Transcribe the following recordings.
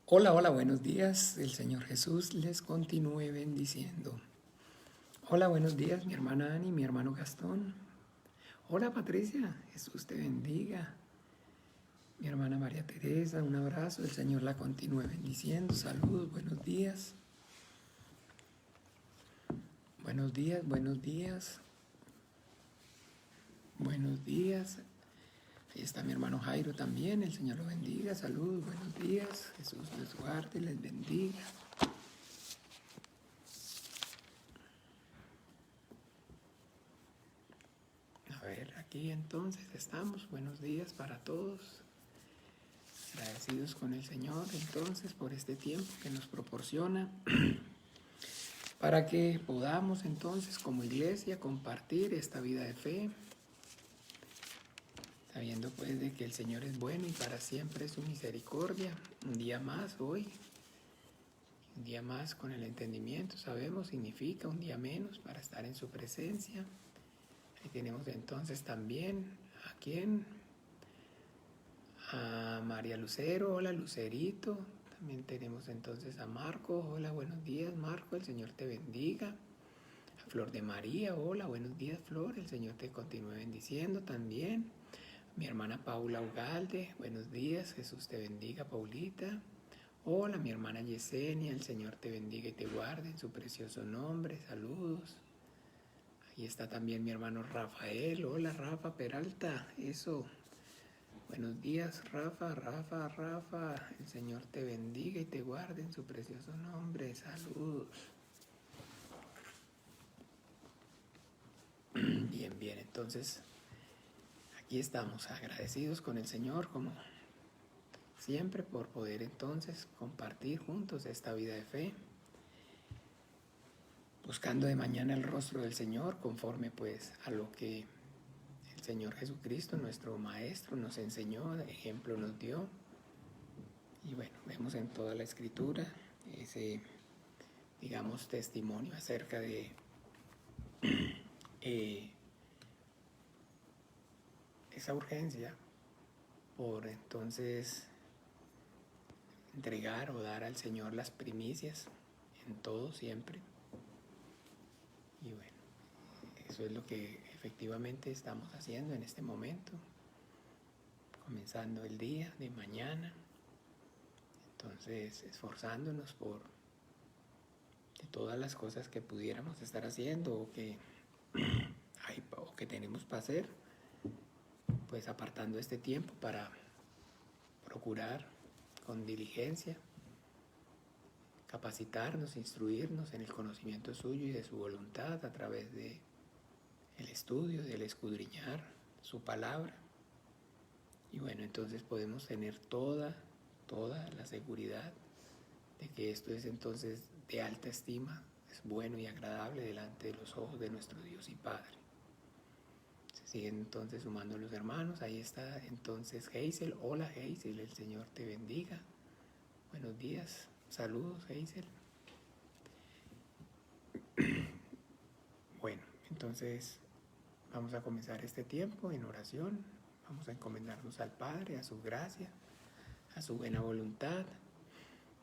Hola, hola, buenos días. El Señor Jesús les continúe bendiciendo. Hola, buenos días, mi hermana Ani, mi hermano Gastón. Hola, Patricia. Jesús te bendiga. Mi hermana María Teresa, un abrazo. El Señor la continúe bendiciendo. Saludos, buenos días. Buenos días, buenos días. Buenos días. Ahí está mi hermano Jairo también. El Señor lo bendiga. Saludos, buenos días. Jesús les guarde y les bendiga. A ver, aquí entonces estamos. Buenos días para todos. Agradecidos con el Señor entonces por este tiempo que nos proporciona para que podamos entonces como iglesia compartir esta vida de fe, sabiendo pues de que el Señor es bueno y para siempre es su misericordia. Un día más hoy, un día más con el entendimiento, sabemos, significa un día menos para estar en su presencia. Ahí tenemos entonces también a quién, a María Lucero. Hola, Lucerito. También tenemos entonces a Marco. Hola, buenos días, Marco. El Señor te bendiga. A Flor de María. Hola, buenos días, Flor. El Señor te continúe bendiciendo también. Mi hermana Paula Ugalde. Buenos días. Jesús te bendiga, Paulita. Hola, mi hermana Yesenia. El Señor te bendiga y te guarde en su precioso nombre. Saludos. Ahí está también mi hermano Rafael. Hola, Rafa Peralta. Eso. Buenos días, Rafa. El Señor te bendiga y te guarde en su precioso nombre. Saludos. Bien, bien. Entonces, aquí estamos agradecidos con el Señor, como siempre, por poder entonces compartir juntos esta vida de fe, buscando de mañana el rostro del Señor, conforme pues a lo que el Señor Jesucristo, nuestro Maestro, nos enseñó, ejemplo nos dio. Y bueno, vemos en toda la Escritura ese, digamos, testimonio acerca de esa urgencia por entonces entregar o dar al Señor las primicias en todo siempre. Y bueno, eso es lo que efectivamente estamos haciendo en este momento, comenzando el día de mañana. Entonces, esforzándonos por de todas las cosas que pudiéramos estar haciendo o que tenemos para hacer, pues apartando este tiempo para procurar con diligencia capacitarnos, instruirnos en el conocimiento suyo y de su voluntad a través de el estudio, del escudriñar su palabra. Y bueno, entonces podemos tener toda la seguridad de que esto es entonces de alta estima, es bueno y agradable delante de los ojos de nuestro Dios y Padre. Se siguen entonces sumando los hermanos. Ahí está entonces Hazel. Hola Hazel, el Señor te bendiga. Buenos días, saludos Hazel. Bueno, entonces vamos a comenzar este tiempo en oración. Vamos a encomendarnos al Padre, a su gracia, a su buena voluntad.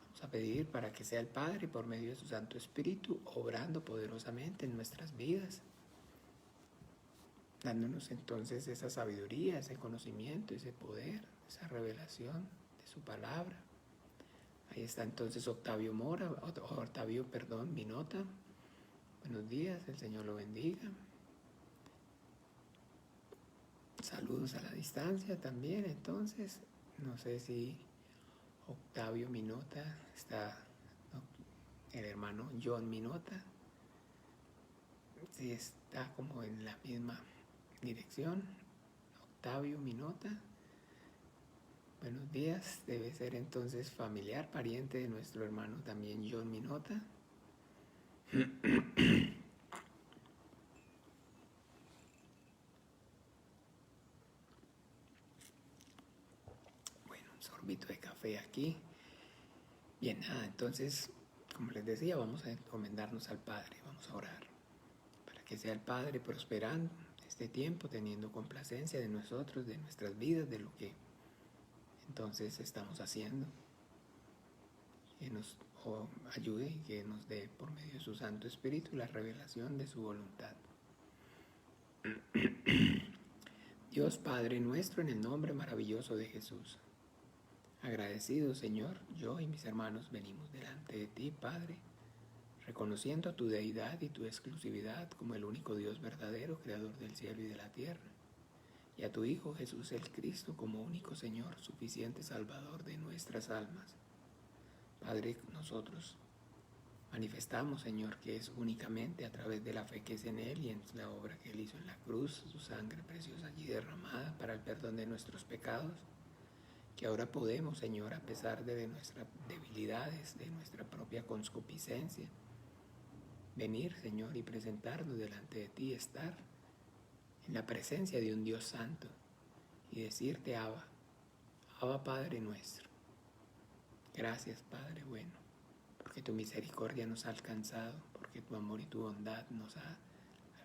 Vamos a pedir para que sea el Padre, por medio de su Santo Espíritu, obrando poderosamente en nuestras vidas, dándonos entonces esa sabiduría, ese conocimiento, ese poder, esa revelación de su palabra. Ahí está entonces Octavio Minota. Buenos días, el Señor lo bendiga. Saludos a la distancia también, entonces, no sé si Octavio Minota está, no, el hermano John Minota, si está como en la misma dirección. Octavio Minota, buenos días, debe ser entonces familiar, pariente de nuestro hermano también John Minota. sorbito de café aquí. Bien, nada, entonces, como les decía, vamos a encomendarnos al Padre, vamos a orar para que sea el Padre prosperando este tiempo, teniendo complacencia de nosotros, de nuestras vidas, de lo que entonces estamos haciendo, que nos ayude y que nos dé por medio de su Santo Espíritu la revelación de su voluntad. Dios Padre nuestro, en el nombre maravilloso de Jesús, agradecido, Señor, yo y mis hermanos venimos delante de ti, Padre, reconociendo tu deidad y tu exclusividad como el único Dios verdadero, creador del cielo y de la tierra, y a tu Hijo Jesús el Cristo como único Señor, suficiente Salvador de nuestras almas. Padre, nosotros manifestamos, Señor, que es únicamente a través de la fe que es en Él y en la obra que Él hizo en la cruz, su sangre preciosa allí derramada para el perdón de nuestros pecados, que ahora podemos, Señor, a pesar de nuestras debilidades, de nuestra propia concupiscencia, venir, Señor, y presentarnos delante de ti, estar en la presencia de un Dios santo y decirte, Abba, Abba Padre nuestro. Gracias, Padre bueno, porque tu misericordia nos ha alcanzado, porque tu amor y tu bondad nos ha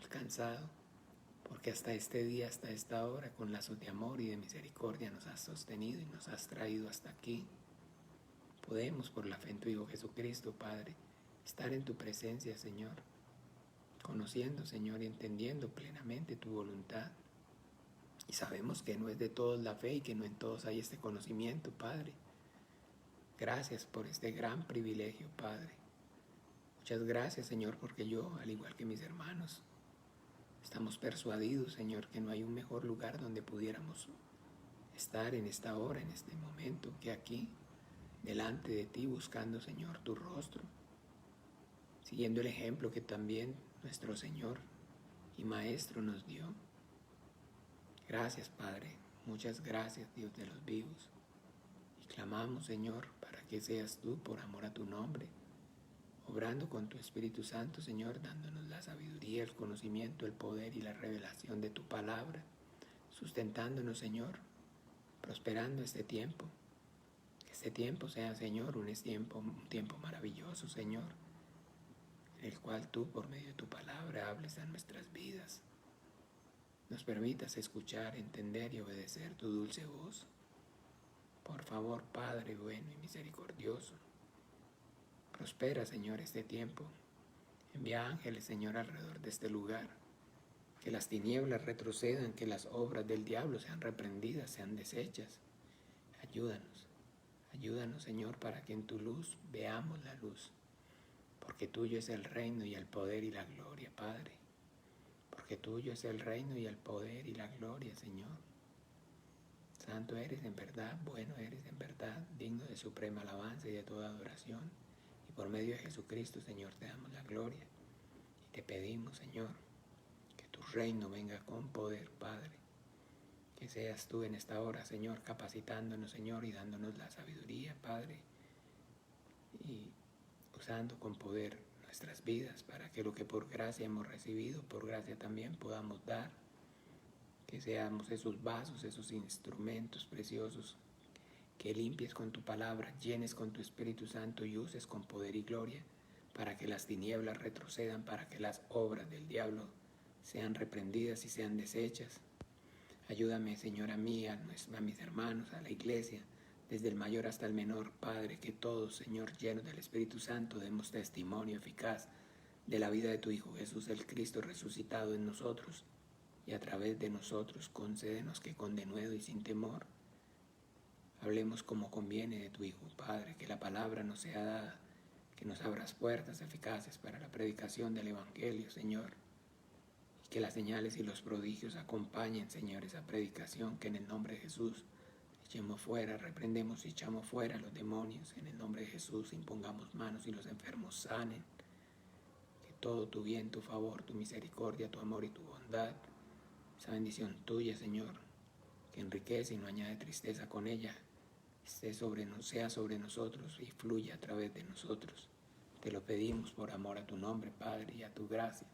alcanzado, porque hasta este día, hasta esta hora, con lazos de amor y de misericordia nos has sostenido y nos has traído hasta aquí. Podemos, por la fe en tu Hijo Jesucristo, Padre, estar en tu presencia, Señor, conociendo, Señor, y entendiendo plenamente tu voluntad. Y sabemos que no es de todos la fe y que no en todos hay este conocimiento, Padre. Gracias por este gran privilegio, Padre. Muchas gracias, Señor, porque yo, al igual que mis hermanos, estamos persuadidos, Señor, que no hay un mejor lugar donde pudiéramos estar en esta hora, en este momento, que aquí, delante de ti, buscando, Señor, tu rostro, siguiendo el ejemplo que también nuestro Señor y Maestro nos dio. Gracias, Padre. Muchas gracias, Dios de los vivos. Y clamamos, Señor, para que seas tú, por amor a tu nombre, obrando con tu Espíritu Santo, Señor, dándonos la sabiduría, el conocimiento, el poder y la revelación de tu palabra, sustentándonos, Señor, prosperando este tiempo. Que este tiempo sea, Señor, un tiempo maravilloso, Señor, en el cual tú, por medio de tu palabra, hables a nuestras vidas. Nos permitas escuchar, entender y obedecer tu dulce voz. Por favor, Padre bueno y misericordioso, prospera, Señor, este tiempo. Envía ángeles, Señor, alrededor de este lugar. Que las tinieblas retrocedan, que las obras del diablo sean reprendidas, sean deshechas. Ayúdanos, Señor, para que en tu luz veamos la luz. Porque tuyo es el reino y el poder y la gloria, Padre. Porque tuyo es el reino y el poder y la gloria, Señor. Santo eres en verdad, bueno eres en verdad, digno de suprema alabanza y de toda adoración. Y por medio de Jesucristo, Señor, te damos la gloria. Y te pedimos, Señor, que tu reino venga con poder, Padre. Que seas tú en esta hora, Señor, capacitándonos, Señor, y dándonos la sabiduría, Padre. Y usando con poder nuestras vidas para que lo que por gracia hemos recibido, por gracia también podamos dar. Que seamos esos vasos, esos instrumentos preciosos que limpies con tu palabra, llenes con tu Espíritu Santo y uses con poder y gloria para que las tinieblas retrocedan, para que las obras del diablo sean reprendidas y sean deshechas. Ayúdame, Señor, a mí, a mis hermanos, a la iglesia, desde el mayor hasta el menor, Padre, que todos, Señor, llenos del Espíritu Santo, demos testimonio eficaz de la vida de tu Hijo Jesús el Cristo resucitado en nosotros, y a través de nosotros concédenos que con denuedo y sin temor hablemos como conviene de tu Hijo, Padre, que la palabra nos sea dada, que nos abras puertas eficaces para la predicación del Evangelio, Señor, y que las señales y los prodigios acompañen, Señor, esa predicación, que en el nombre de Jesús echemos fuera, reprendemos y echamos fuera a los demonios, en el nombre de Jesús impongamos manos y los enfermos sanen, que todo tu bien, tu favor, tu misericordia, tu amor y tu bondad, esa bendición tuya, Señor, que enriquece y no añade tristeza con ella, sea sobre nosotros y fluya a través de nosotros. Te lo pedimos por amor a tu nombre, Padre, y a tu gracia.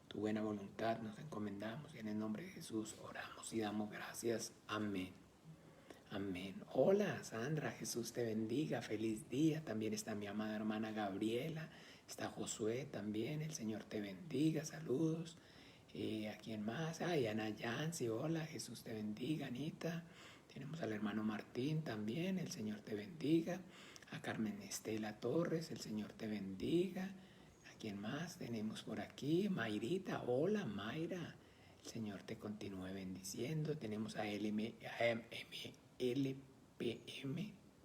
Tu buena voluntad nos encomendamos y en el nombre de Jesús oramos y damos gracias. Amén. Amén. Hola, Sandra, Jesús te bendiga, feliz día. También está mi amada hermana Gabriela, está Josué también, el Señor te bendiga, saludos. ¿A quién más? Ay, Ana Yancy, hola, Jesús te bendiga, Anita. Tenemos al hermano Martín también, el Señor te bendiga. A Carmen Estela Torres, el Señor te bendiga. ¿A quién más tenemos por aquí? Mayrita, hola, Mayra. El Señor te continúe bendiciendo. Tenemos a LPM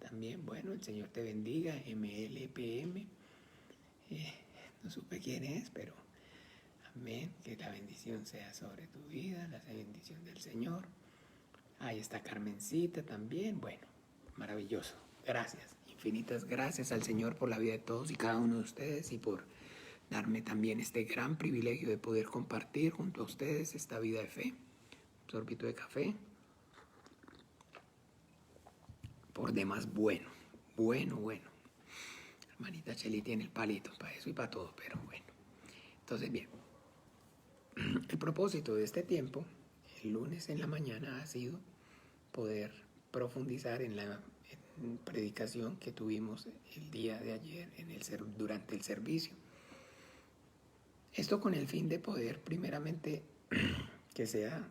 también. Bueno, el Señor te bendiga. MLPM. No supe quién es, pero amén. Que la bendición sea sobre tu vida, la bendición del Señor. Ahí está Carmencita también. Bueno, maravilloso. Gracias. Infinitas gracias al Señor por la vida de todos y cada uno de ustedes y por darme también este gran privilegio de poder compartir junto a ustedes esta vida de fe. Un sorbito de café. Por demás bueno. Bueno. Hermanita Cheli tiene el palito para eso y para todo, pero bueno. Entonces, bien. El propósito de este tiempo, el lunes en la mañana, ha sido poder profundizar en la predicación que tuvimos el día de ayer durante el servicio. Esto con el fin de poder, primeramente, que sea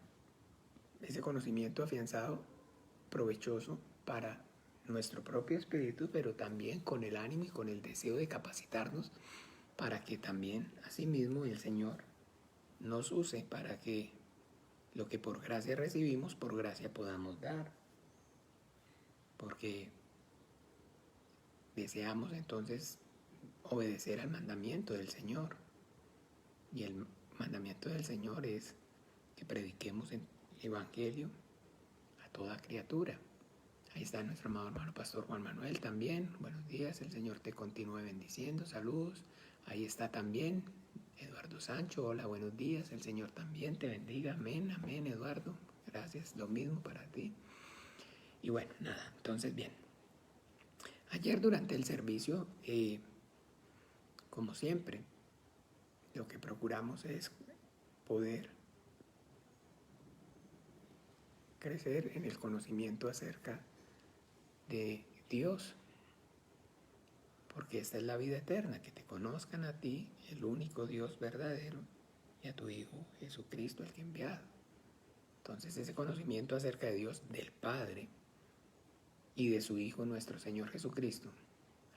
ese conocimiento afianzado, provechoso para nuestro propio espíritu, pero también con el ánimo y con el deseo de capacitarnos para que también, asimismo, el Señor nos use para que lo que por gracia recibimos, por gracia podamos dar. Porque deseamos entonces obedecer al mandamiento del Señor. Y el mandamiento del Señor es que prediquemos el Evangelio a toda criatura. Ahí está nuestro amado hermano pastor Juan Manuel también. Buenos días, el Señor te continúe bendiciendo. Saludos. Ahí está también Eduardo Sancho. Hola, buenos días. El Señor también te bendiga. Amén, amén, Eduardo. Gracias. Lo mismo para ti. Y bueno, nada. Entonces, bien. Ayer durante el servicio, como siempre, lo que procuramos es poder crecer en el conocimiento acerca de Dios, porque esta es la vida eterna, que te conozcan a ti, el único Dios verdadero, y a tu Hijo Jesucristo, el que he enviado. Entonces ese conocimiento acerca de Dios, del Padre y de su Hijo nuestro Señor Jesucristo,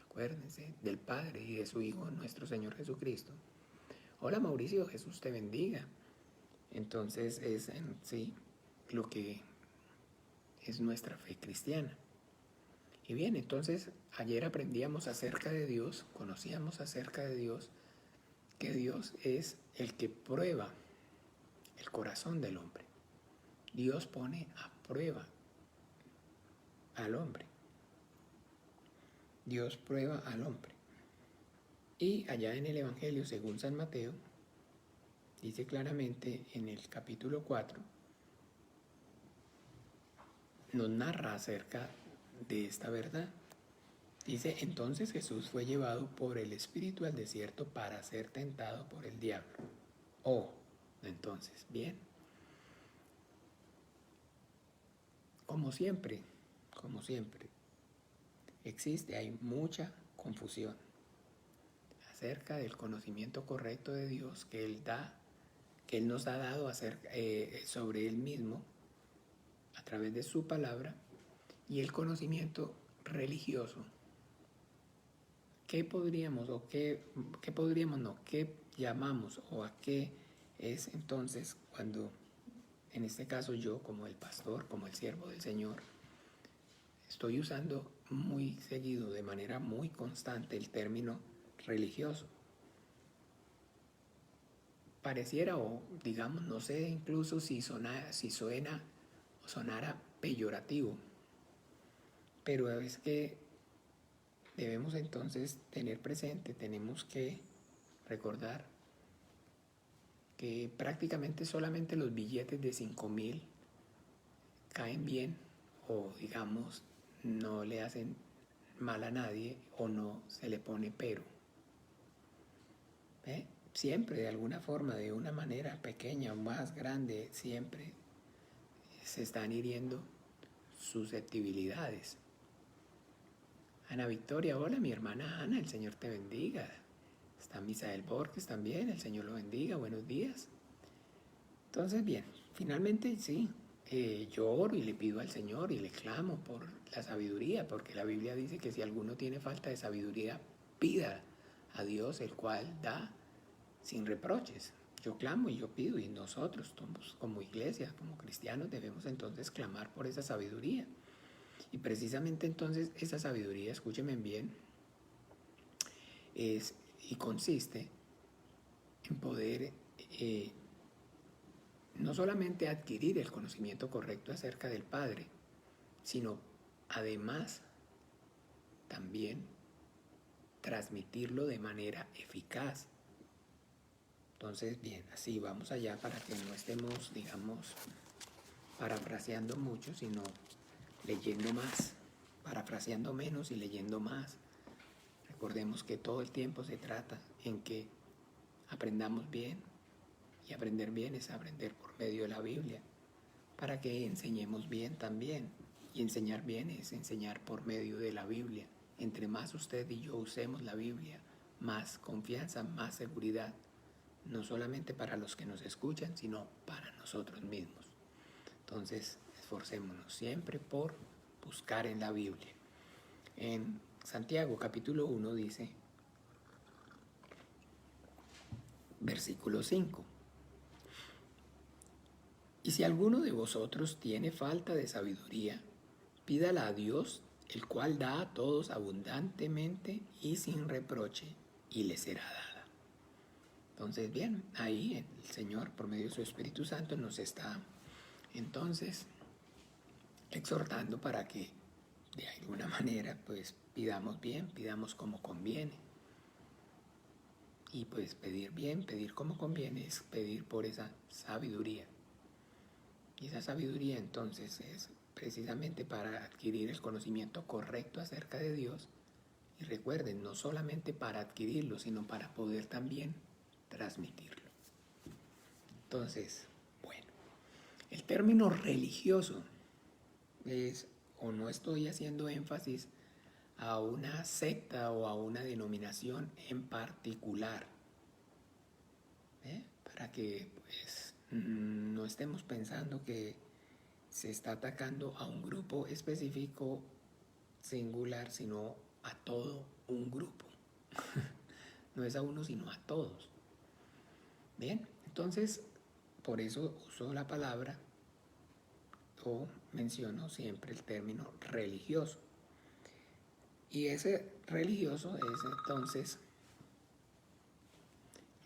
acuérdense, del Padre y de su Hijo nuestro Señor Jesucristo. Hola Mauricio, Jesús te bendiga. Entonces es en sí lo que es nuestra fe cristiana. Y bien, entonces ayer aprendíamos acerca de Dios, conocíamos acerca de Dios, que Dios es el que prueba el corazón del hombre. Dios pone a prueba al hombre. Dios prueba al hombre. Y allá en el Evangelio, según San Mateo, dice claramente en el capítulo 4, nos narra acerca de esta verdad. Dice, entonces Jesús fue llevado por el Espíritu al desierto para ser tentado por el diablo. Entonces, bien. Como siempre, hay mucha confusión acerca del conocimiento correcto de Dios que Él nos ha dado sobre Él mismo a través de su palabra, y el conocimiento religioso. ¿Qué llamamos o a qué es entonces cuando, en este caso yo como el pastor, como el siervo del Señor, estoy usando muy seguido, de manera muy constante, el término religioso? Pareciera, o digamos, no sé incluso si sonara o sonara peyorativo, pero es que debemos entonces tener presente, tenemos que recordar que prácticamente solamente los billetes de 5,000 caen bien, o digamos, no le hacen mal a nadie, o no se le pone pero. Siempre, de alguna forma, de una manera pequeña o más grande, siempre se están hiriendo susceptibilidades. Ana Victoria, hola, mi hermana Ana, el Señor te bendiga. Está Misael Borges también, el Señor lo bendiga, buenos días. Entonces, bien, finalmente sí, yo oro y le pido al Señor y le clamo por la sabiduría, porque la Biblia dice que si alguno tiene falta de sabiduría, pida a Dios, el cual da sin reproches. Yo clamo y yo pido, y nosotros como iglesia, como cristianos, debemos entonces clamar por esa sabiduría. Y precisamente entonces esa sabiduría, escúchenme bien, es y consiste en poder no solamente adquirir el conocimiento correcto acerca del Padre, sino además también transmitirlo de manera eficaz. Entonces, bien, así vamos allá para que no estemos, digamos, parafraseando mucho, sino leyendo más, parafraseando menos y leyendo más. Recordemos que todo el tiempo se trata en que aprendamos bien, y aprender bien es aprender por medio de la Biblia, para que enseñemos bien también, y enseñar bien es enseñar por medio de la Biblia. Entre más usted y yo usemos la Biblia, más confianza, más seguridad, no solamente para los que nos escuchan, sino para nosotros mismos. Entonces, esforcémonos siempre por buscar en la Biblia. En Santiago capítulo 1 dice, versículo 5, y si alguno de vosotros tiene falta de sabiduría, pídala a Dios, el cual da a todos abundantemente y sin reproche, y le será dada. Entonces, bien, ahí el Señor, por medio de su Espíritu Santo, nos está entonces exhortando para que de alguna manera pues pidamos bien, pidamos como conviene. Y pues pedir bien, pedir como conviene es pedir por esa sabiduría. Y esa sabiduría entonces es precisamente para adquirir el conocimiento correcto acerca de Dios. Y recuerden, no solamente para adquirirlo, sino para poder también transmitirlo. Entonces, bueno, el término religioso es, o no estoy haciendo énfasis a una secta o a una denominación en particular, para que pues no estemos pensando que se está atacando a un grupo específico singular, sino a todo un grupo. No es a uno, sino a todos. Bien, entonces por eso uso la palabra o menciono siempre el término religioso. Y ese religioso es entonces,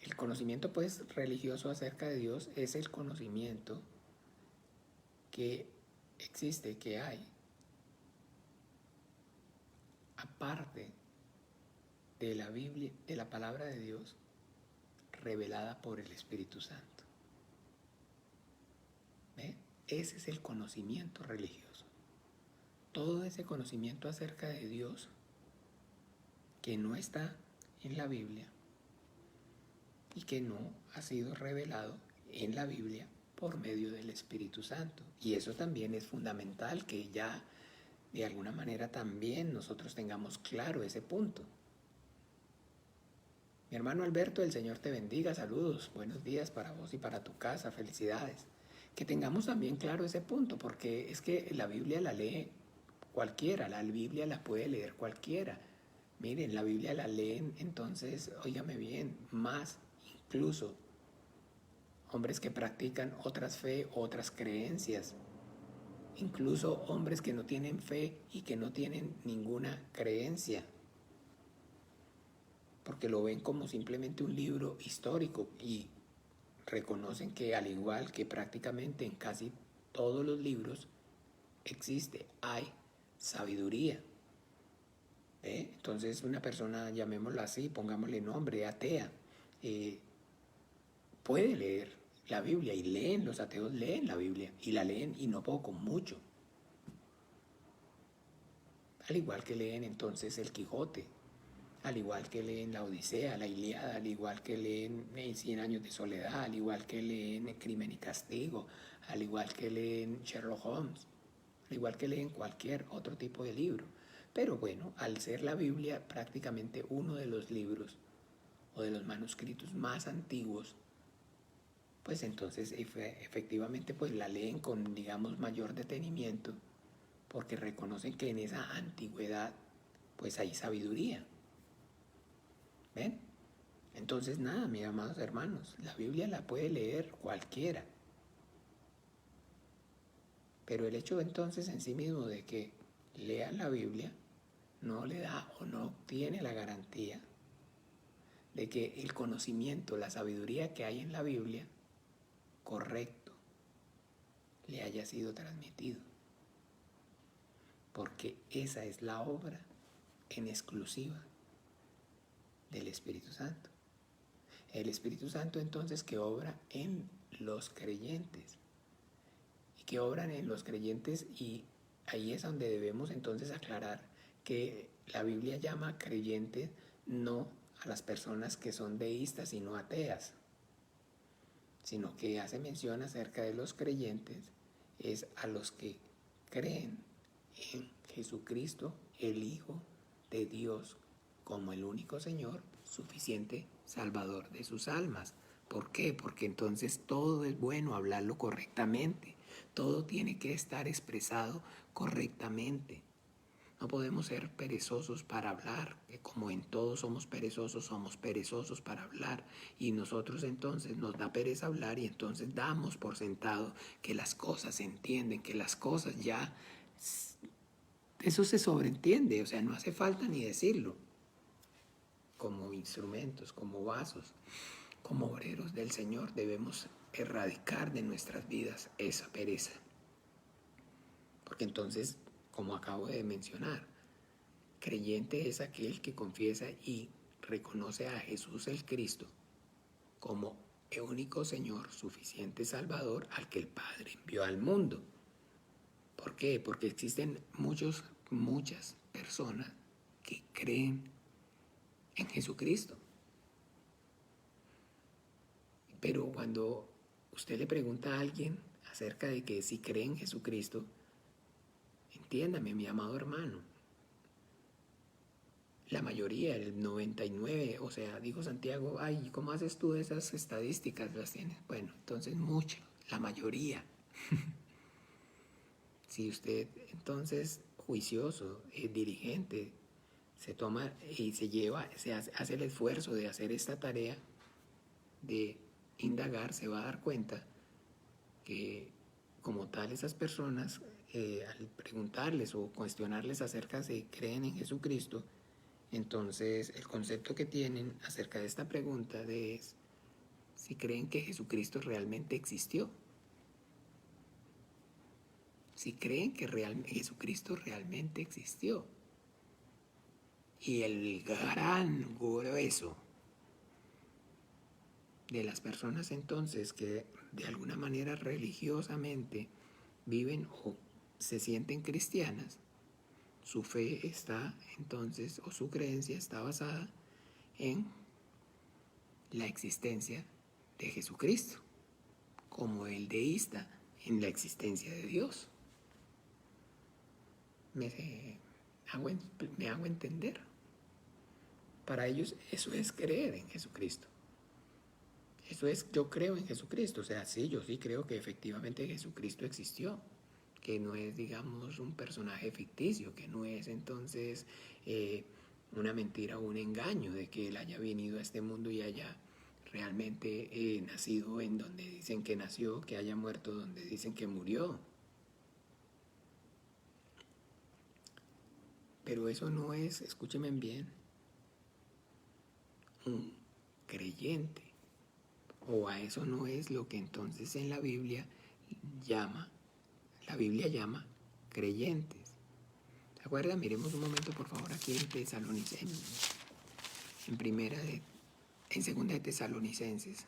el conocimiento pues religioso acerca de Dios es el conocimiento que existe, que hay, aparte de la Biblia, de la palabra de Dios, revelada por el Espíritu Santo. ¿Ve? Ese es el conocimiento religioso. Todo ese conocimiento acerca de Dios que no está en la Biblia y que no ha sido revelado en la Biblia por medio del Espíritu Santo. Y eso también es fundamental, que ya de alguna manera también nosotros tengamos claro ese punto. Mi hermano Alberto, el Señor te bendiga, saludos, buenos días para vos y para tu casa, felicidades. Que tengamos también claro ese punto, porque es que la Biblia la lee cualquiera, la Biblia la puede leer cualquiera. Miren, la Biblia la leen, entonces, óigame bien, más incluso hombres que practican otras fe, otras creencias, incluso hombres que no tienen fe y que no tienen ninguna creencia, porque lo ven como simplemente un libro histórico y reconocen que al igual que prácticamente en casi todos los libros hay sabiduría. Entonces una persona, llamémosla así, pongámosle nombre, atea, puede leer la Biblia, y leen, los ateos leen la Biblia y la leen, y no poco, mucho. Al igual que leen entonces el Quijote, al igual que leen la Odisea, la Ilíada, al igual que leen 100 años de soledad, al igual que leen Crimen y Castigo, al igual que leen Sherlock Holmes. al igual que leen cualquier otro tipo de libro. Pero bueno, al ser la Biblia prácticamente uno de los libros o de los manuscritos más antiguos, pues entonces efectivamente pues la leen con, digamos, mayor detenimiento, porque reconocen que en esa antigüedad pues hay sabiduría. ¿Ven? Entonces nada, mis amados hermanos, la Biblia la puede leer cualquiera. Pero el hecho entonces en sí mismo de que lean la Biblia no le da o no obtiene la garantía de que el conocimiento, la sabiduría que hay en la Biblia, correcto, le haya sido transmitido. Porque esa es la obra en exclusiva del Espíritu Santo. El Espíritu Santo entonces que obra en los creyentes. Y que obran en los creyentes, y ahí es donde debemos entonces aclarar que la Biblia llama creyentes no a las personas que son deístas sino ateas, sino que hace mención acerca de los creyentes es a los que creen en Jesucristo, el Hijo de Dios, como el único Señor, suficiente Salvador de sus almas. ¿Por qué? Porque entonces todo es bueno hablarlo correctamente, todo tiene que estar expresado correctamente. No podemos ser perezosos para hablar, que como en todo somos perezosos para hablar, y nosotros entonces nos da pereza hablar y entonces damos por sentado que las cosas se entienden, que las cosas ya, eso se sobreentiende, o sea, no hace falta ni decirlo. Como instrumentos, como vasos, como obreros del Señor debemos erradicar de nuestras vidas esa pereza. Porque entonces, como acabo de mencionar, creyente es aquel que confiesa y reconoce a Jesús el Cristo como el único Señor, suficiente Salvador al que el Padre envió al mundo. ¿Por qué? Porque existen muchas personas que creen en Jesucristo. Pero cuando usted le pregunta a alguien acerca de que si cree en Jesucristo, entiéndame, mi amado hermano, la mayoría, el 99, o sea, dijo Santiago, ay, ¿cómo haces tú esas estadísticas? ¿Las tienes? Bueno, entonces mucho, la mayoría. Si usted entonces juicioso, dirigente, se toma y hace el esfuerzo de hacer esta tarea, de indagar, se va a dar cuenta que como tal esas personas, al preguntarles o cuestionarles acerca de si creen en Jesucristo, entonces el concepto que tienen acerca de esta pregunta es si creen que Jesucristo realmente existió. Si creen que Jesucristo realmente existió. Y el gran grueso de las personas entonces que de alguna manera religiosamente viven o se sienten cristianas, su fe está entonces, o su creencia está basada en la existencia de Jesucristo, como el deísta en la existencia de Dios. ¿Me hago entender? Para ellos eso es creer en Jesucristo. Eso es, yo creo en Jesucristo. O sea, sí, yo sí creo que efectivamente Jesucristo existió, que no es, digamos, un personaje ficticio, que no es entonces una mentira o un engaño de que Él haya venido a este mundo y haya realmente nacido en donde dicen que nació, que haya muerto donde dicen que murió. Pero eso no es, escúchenme bien, un creyente. O a eso no es lo que entonces en la Biblia llama creyentes. ¿Se acuerdan? Miremos un momento por favor aquí en segunda de Tesalonicenses.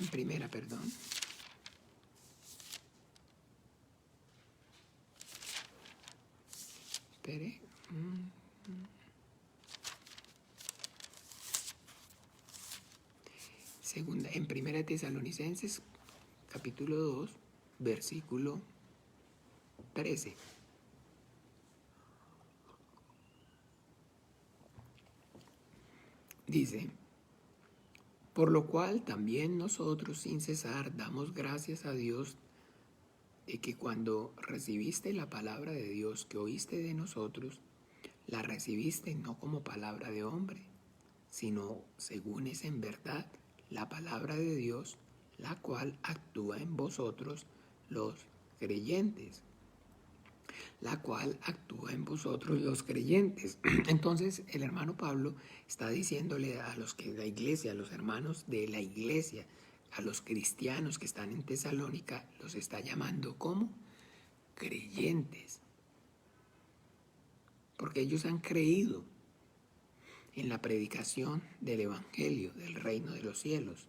En primera, perdón. Espere. en Primera de Tesalonicenses, capítulo 2, versículo 13. Dice: por lo cual también nosotros sin cesar damos gracias a Dios de que cuando recibiste la palabra de Dios que oíste de nosotros, la recibiste no como palabra de hombre, sino según es en verdad la palabra de Dios, la cual actúa en vosotros los creyentes. Entonces el hermano Pablo está diciéndole a los que la iglesia, a los hermanos de la iglesia, a los cristianos que están en Tesalónica, los está llamando como creyentes, porque ellos han creído en la predicación del evangelio del reino de los cielos,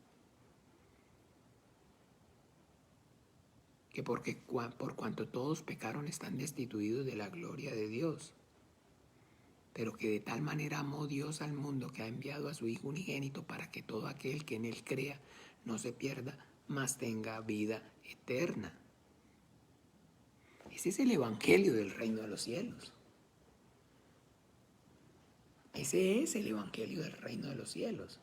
que por cuanto todos pecaron están destituidos de la gloria de Dios, pero que de tal manera amó Dios al mundo que ha enviado a su Hijo unigénito para que todo aquel que en él crea no se pierda, mas tenga vida eterna. Ese es el evangelio del reino de los cielos. Ese es el evangelio del reino de los cielos.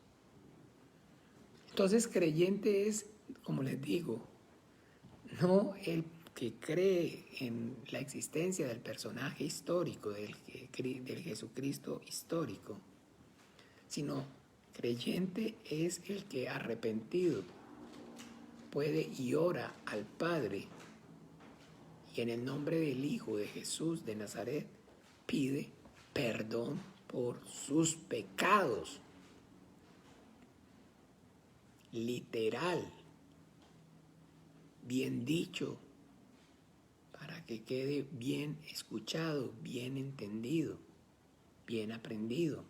Entonces, creyente es, como les digo, no el que cree en la existencia del personaje histórico, del Jesucristo histórico, sino creyente es el que arrepentido puede y ora al Padre y en el nombre del Hijo de Jesús de Nazaret pide perdón por sus pecados. Literal, bien dicho, para que quede bien escuchado, bien entendido, bien aprendido.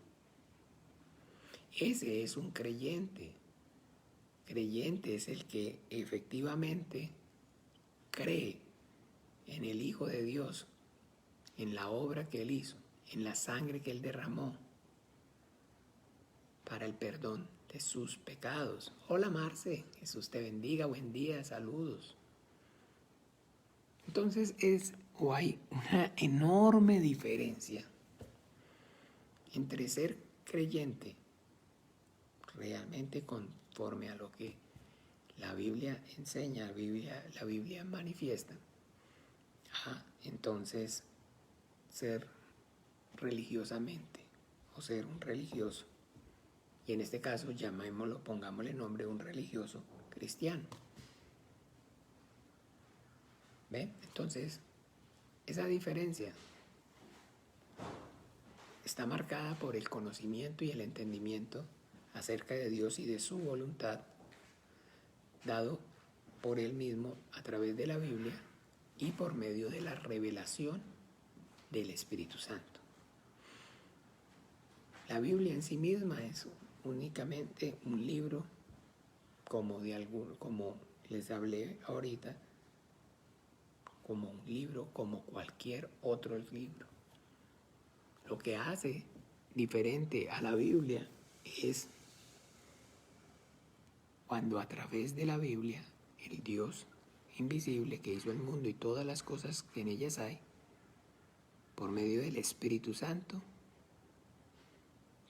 Ese es un creyente. Creyente es el que efectivamente cree en el Hijo de Dios, en la obra que Él hizo, en la sangre que Él derramó para el perdón de sus pecados. Hola Marce, Jesús te bendiga, buen día, saludos. Entonces hay una enorme diferencia entre ser creyente realmente conforme a lo que la Biblia enseña, la Biblia manifiesta, entonces ser religiosamente o ser un religioso. Y en este caso pongámosle nombre a un religioso cristiano. ¿Ve? Entonces, esa diferencia está marcada por el conocimiento y el entendimiento acerca de Dios y de su voluntad, dado por Él mismo a través de la Biblia y por medio de la revelación del Espíritu Santo. La Biblia en sí misma es únicamente un libro, como les hablé ahorita, como un libro, como cualquier otro libro. Lo que hace diferente a la Biblia es cuando a través de la Biblia, el Dios invisible que hizo el mundo y todas las cosas que en ellas hay, por medio del Espíritu Santo,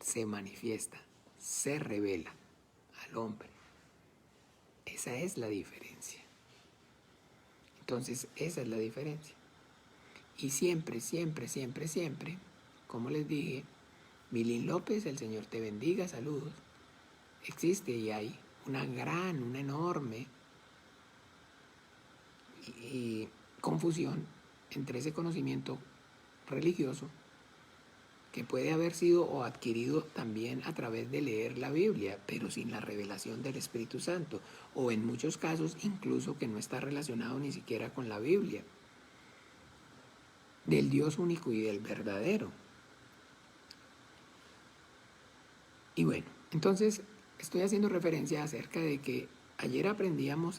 se manifiesta, se revela al hombre. Esa es la diferencia. Entonces, esa es la diferencia. Y siempre, como les dije, Milín López, el Señor te bendiga, saludos. Existe y hay una enorme confusión entre ese conocimiento religioso que puede haber sido o adquirido también a través de leer la Biblia, pero sin la revelación del Espíritu Santo, o en muchos casos incluso que no está relacionado ni siquiera con la Biblia, del Dios único y del verdadero. Y bueno, entonces estoy haciendo referencia acerca de que ayer aprendíamos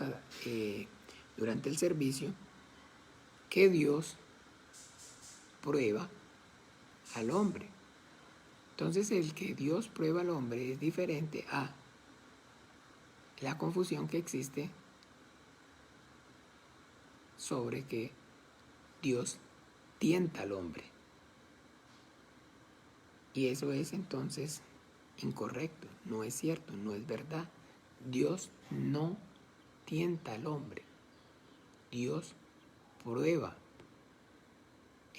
durante el servicio que Dios prueba al hombre. Entonces el que Dios prueba al hombre es diferente a la confusión que existe sobre que Dios tienta al hombre. Y eso es entonces incorrecto, no es cierto, no es verdad. Dios no tienta al hombre. Dios prueba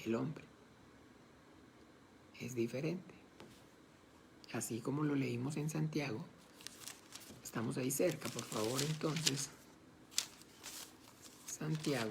el hombre. Es diferente. Así como lo leímos en Santiago, estamos ahí cerca, por favor, entonces, Santiago,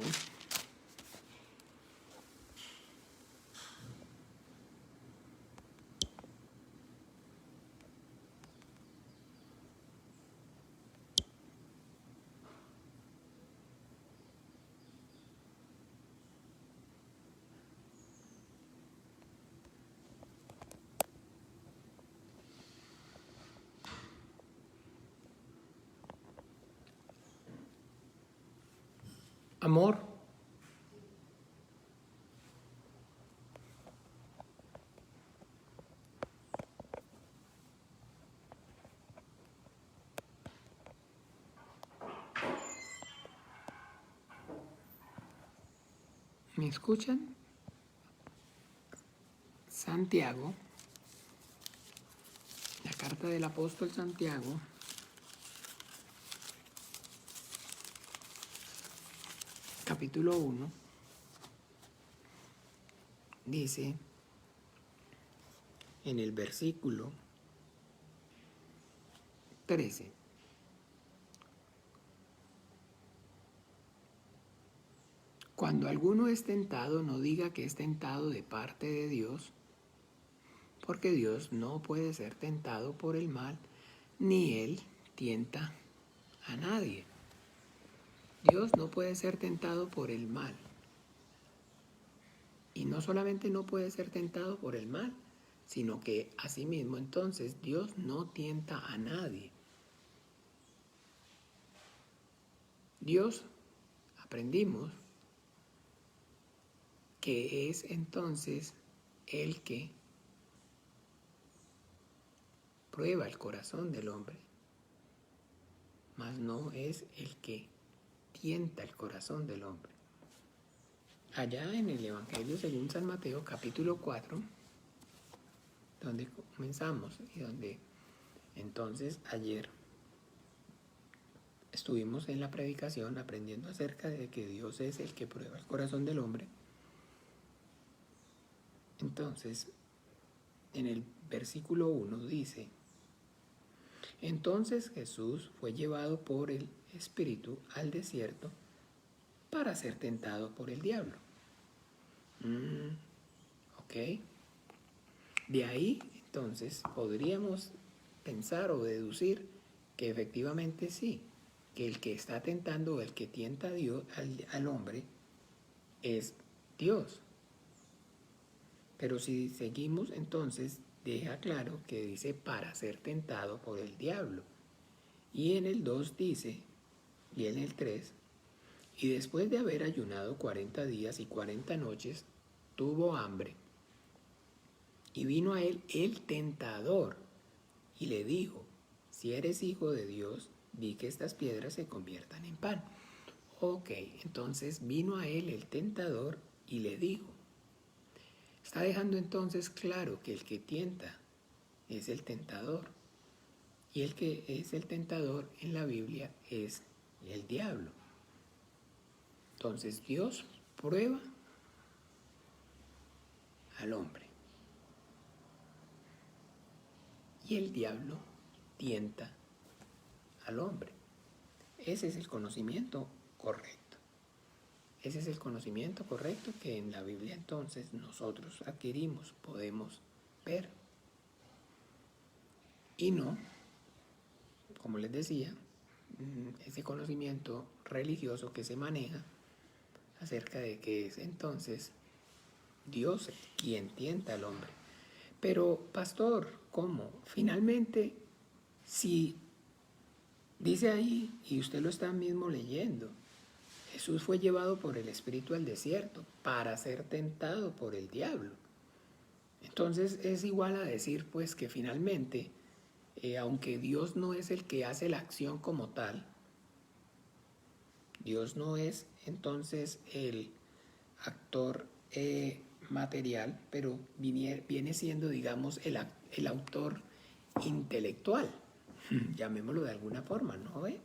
amor. ¿Me escuchan? Santiago, la carta del apóstol Santiago, capítulo 1, dice en el versículo 13: cuando alguno es tentado, no diga que es tentado de parte de Dios, porque Dios no puede ser tentado por el mal, ni Él tienta a nadie. Dios no puede ser tentado por el mal. Y no solamente no puede ser tentado por el mal, sino que asimismo entonces Dios no tienta a nadie. Dios, aprendimos, que es entonces el que prueba el corazón del hombre, mas no es el que tienta el corazón del hombre. Allá en el Evangelio según San Mateo, capítulo 4, donde comenzamos y donde entonces ayer estuvimos en la predicación aprendiendo acerca de que Dios es el que prueba el corazón del hombre. Entonces, en el versículo 1 dice: entonces Jesús fue llevado por el Espíritu al desierto para ser tentado por el diablo. Ok. De ahí, entonces, podríamos pensar o deducir que efectivamente sí, que el que está tentando o el que tienta a Dios, al hombre es Dios. Pero si seguimos, entonces deja claro que dice para ser tentado por el diablo. Y en el 2 dice, y en el 3, y después de haber ayunado 40 días y 40 noches, tuvo hambre. Y vino a él el tentador y le dijo: si eres hijo de Dios, di que estas piedras se conviertan en pan. Ok, entonces vino a él el tentador y le dijo. Está dejando entonces claro que el que tienta es el tentador. Y el que es el tentador en la Biblia es el diablo. Entonces Dios prueba al hombre. Y el diablo tienta al hombre. Ese es el conocimiento correcto. Ese es el conocimiento correcto que en la Biblia entonces nosotros adquirimos, podemos ver. Y no, como les decía, ese conocimiento religioso que se maneja acerca de que es entonces Dios quien tienta al hombre. Pero, pastor, ¿cómo? Finalmente, si dice ahí, y usted lo está mismo leyendo, Jesús fue llevado por el Espíritu al desierto para ser tentado por el diablo. Entonces es igual a decir pues que finalmente aunque Dios no es el que hace la acción como tal, Dios no es entonces el actor material, pero viene siendo, digamos, el autor intelectual, llamémoslo de alguna forma, ¿no ve?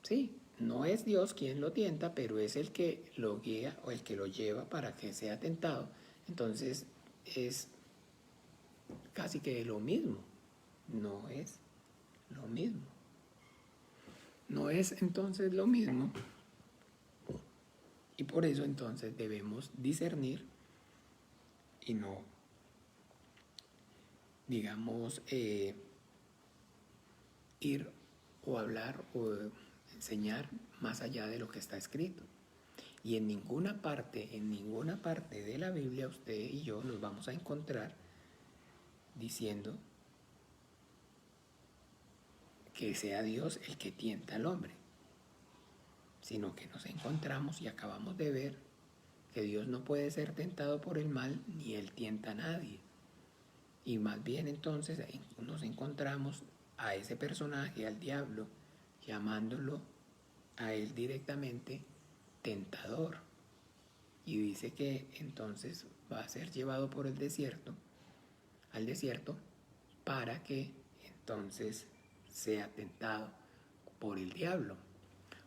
Sí, no es Dios quien lo tienta, pero es el que lo guía o el que lo lleva para que sea tentado. Entonces es casi que lo mismo, no es lo mismo. No es entonces lo mismo, y por eso entonces debemos discernir y no, digamos, ir o hablar o enseñar más allá de lo que está escrito. Y en ninguna parte de la Biblia usted y yo nos vamos a encontrar diciendo que sea Dios el que tienta al hombre, sino que nos encontramos y acabamos de ver que Dios no puede ser tentado por el mal ni él tienta a nadie. Y más bien entonces nos encontramos a ese personaje, al diablo, llamándolo a él directamente tentador. Y dice que entonces va a ser llevado por el desierto, al desierto, para que entonces sea tentado por el diablo.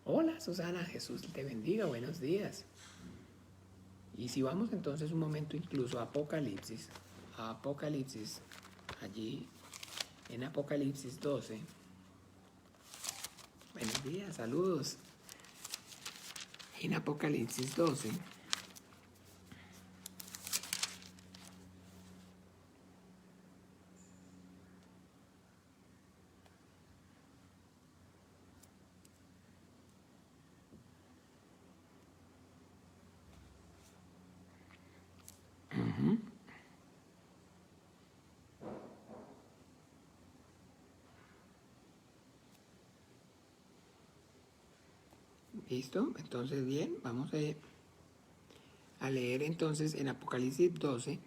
Hola Susana, Jesús te bendiga, buenos días. Y si vamos entonces un momento incluso a Apocalipsis, allí en Apocalipsis 12, buenos días, saludos. En Apocalipsis 12, ¿listo? Entonces bien, vamos a leer entonces en Apocalipsis 12,